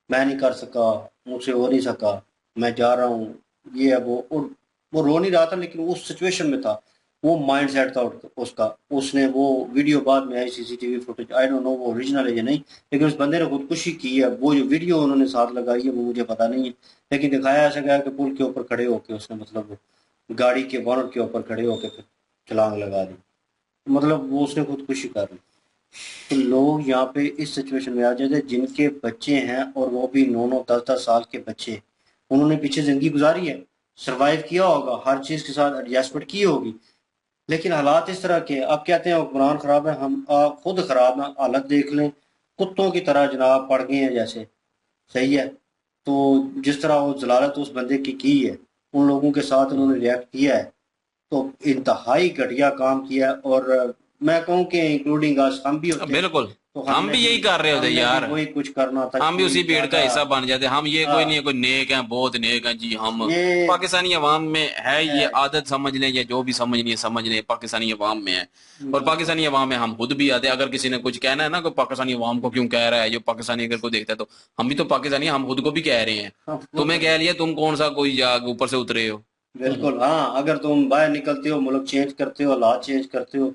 मैं नहीं कर सका, मुझसे हो नहीं सका, मैं जा रहा हूँ, ये है वो। और वो रो नहीं रहा था लेकिन उस सिचुएशन में था, वो माइंड सेट था उसका। उसने वो वीडियो बाद में आई, CCTV footage, I don't know वो ओरिजिनल है या नहीं, लेकिन उस बंदे ने खुदकुशी की है। वो जो वीडियो उन्होंने साथ लगाई है वो मुझे पता नहीं है, लेकिन दिखाया ऐसा गया कि पुल के ऊपर खड़े होके उसने, मतलब गाड़ी के बोनट के ऊपर खड़े होके फिर छलांग लगा दी, मतलब वो उसने खुदकुशी कर ली। तो लोग यहाँ पे इस सिचुएशन में आ जाते हैं जिनके बच्चे हैं, और वो भी 9-9, 10-10 साल के बच्चे, उन्होंने पीछे जिंदगी गुजारी है, सरवाइव किया होगा, हर चीज के साथ एडजस्टमेंट की होगी, लेकिन हालात इस तरह के। अब कहते हैं हुक्मरान खराब है, हम खुद खराब है, हालत देख लें, कुत्तों की तरह जनाब पड़ गए हैं जैसे, सही है। तो जिस तरह वो जलालत उस बंदे की है, उन लोगों के साथ उन्होंने रिएक्ट किया है, तो इंतहाई घटिया काम किया। और मैं कहूँ कि इंक्लूडिंग आज हम भी होते हैं, बिल्कुल, तो हम भी यही कर रहे होते यार, वही कुछ करना था, हम भी उसी भीड़ का हिस्सा बन जाते। हम ये कोई नहीं है, कोई नेक है, बहुत नेक है जी हम। पाकिस्तानी अवाम में है ये आदत, समझ लें या जो भी समझनी है समझ लें, पाकिस्तानी अवाम में है। और पाकिस्तानी अवाम में हम खुद भी आते हैं। अगर किसी ने कुछ कहना है ना, कोई पाकिस्तानी अवाम को क्यों कह रहा है, जो पाकिस्तानी अगर को देखता है तो हम भी तो पाकिस्तानी, हम खुद को भी कह रहे हैं। तुम्हें कह लिया, तुम कौन सा कोई ऊपर से उतरे हो। बिल्कुल हाँ, अगर तुम बाहर निकलते हो, मुल्क चेंज करते हो, हालात चेंज करते हो,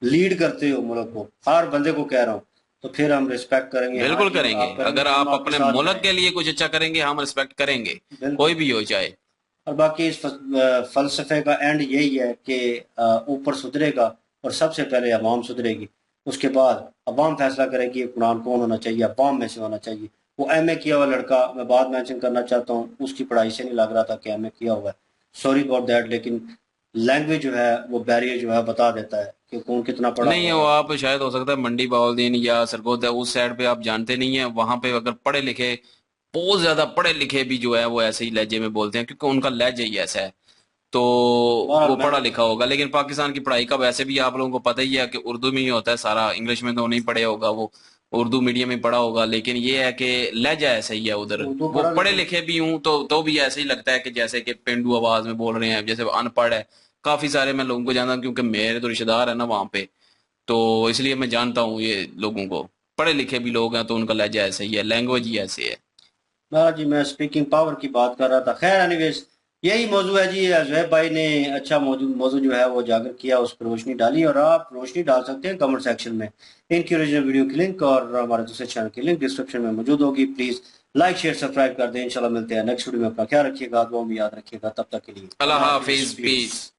लीड करते हो मुल्क को, हर बंदे को कह रहा हूँ, तो फिर हम रिस्पेक्ट करेंगे। बिल्कुल करेंगे। अगर आप अपने मुल्क के लिए कुछ अच्छा करेंगे, हम रिस्पेक्ट करेंगे, कोई भी हो चाहे। और बाकी इस फलसफे का एंड यही है कि ऊपर सुधरेगा और सबसे पहले अवाम सुधरेगी, उसके बाद अवाम फैसला करेगी हुक्मरान कौन होना चाहिए, अवाम में से होना चाहिए। वो MA किया हुआ लड़का, मैं बात मेंशन करना चाहता हूँ, उसकी पढ़ाई से नहीं लग रहा था कि MA किया हुआ है, सॉरी अबाउट दैट, लेकिन लैंग्वेज जो है वो बैरियर जो है बता देता है कि कौन कितना पढ़ा नहीं है। वो आप शायद हो सकता है मंडी बाउलदीन या सरगोदा उस साइड पे आप जानते नहीं है, वहां पे अगर पढ़े लिखे, बहुत ज्यादा पढ़े लिखे भी जो है वो ऐसे ही लहजे में बोलते हैं, क्योंकि उनका लहजा ही ऐसा है, तो वो पढ़ा लिखा होगा। लेकिन पाकिस्तान की पढ़ाई का वैसे भी आप लोगों को पता ही है कि उर्दू में ही होता है सारा, इंग्लिश में तो नहीं पढ़े होगा, वो उर्दू मीडियम में पढ़ा होगा। लेकिन ये है कि लहजा ऐसा ही है उधर। वो पढ़े लिखे भी हूँ तो भी ऐसे ही लगता है कि जैसे कि पेंडू आवाज में बोल रहे हैं, जैसे अनपढ़ है। काफी सारे मैं लोगों को जानता हूँ, क्योंकि मेरे तो रिश्तेदार है ना वहां पे, तो इसलिए मैं जानता हूँ ये लोगों को। पढ़े लिखे भी लोग हैं तो उनका लहजा ऐसा ही है, लैंग्वेज ही ऐसे है। जी मैं स्पीकिंग पावर की बात कर रहा था। खैर एनीवेज यही मौजू है जी। ज़ुहैब भाई ने अच्छा मौजू जो है वो उजागर किया, उस पर रोशनी डाली, और आप रोशनी डाल सकते हैं कमेंट सेक्शन में। इनकी ओरिजिनल वीडियो की लिंक और हमारे दूसरे चैनल की लिंक डिस्क्रिप्शन में मौजूद होगी। प्लीज लाइक शेयर सब्सक्राइब कर दें। इंशाल्लाह मिलते हैं नेक्स्ट वीडियो में। अपना ख्याल रखिएगा, दुआ में याद रखिएगा। तब तक के लिए अल्लाह हाफिज, पीस।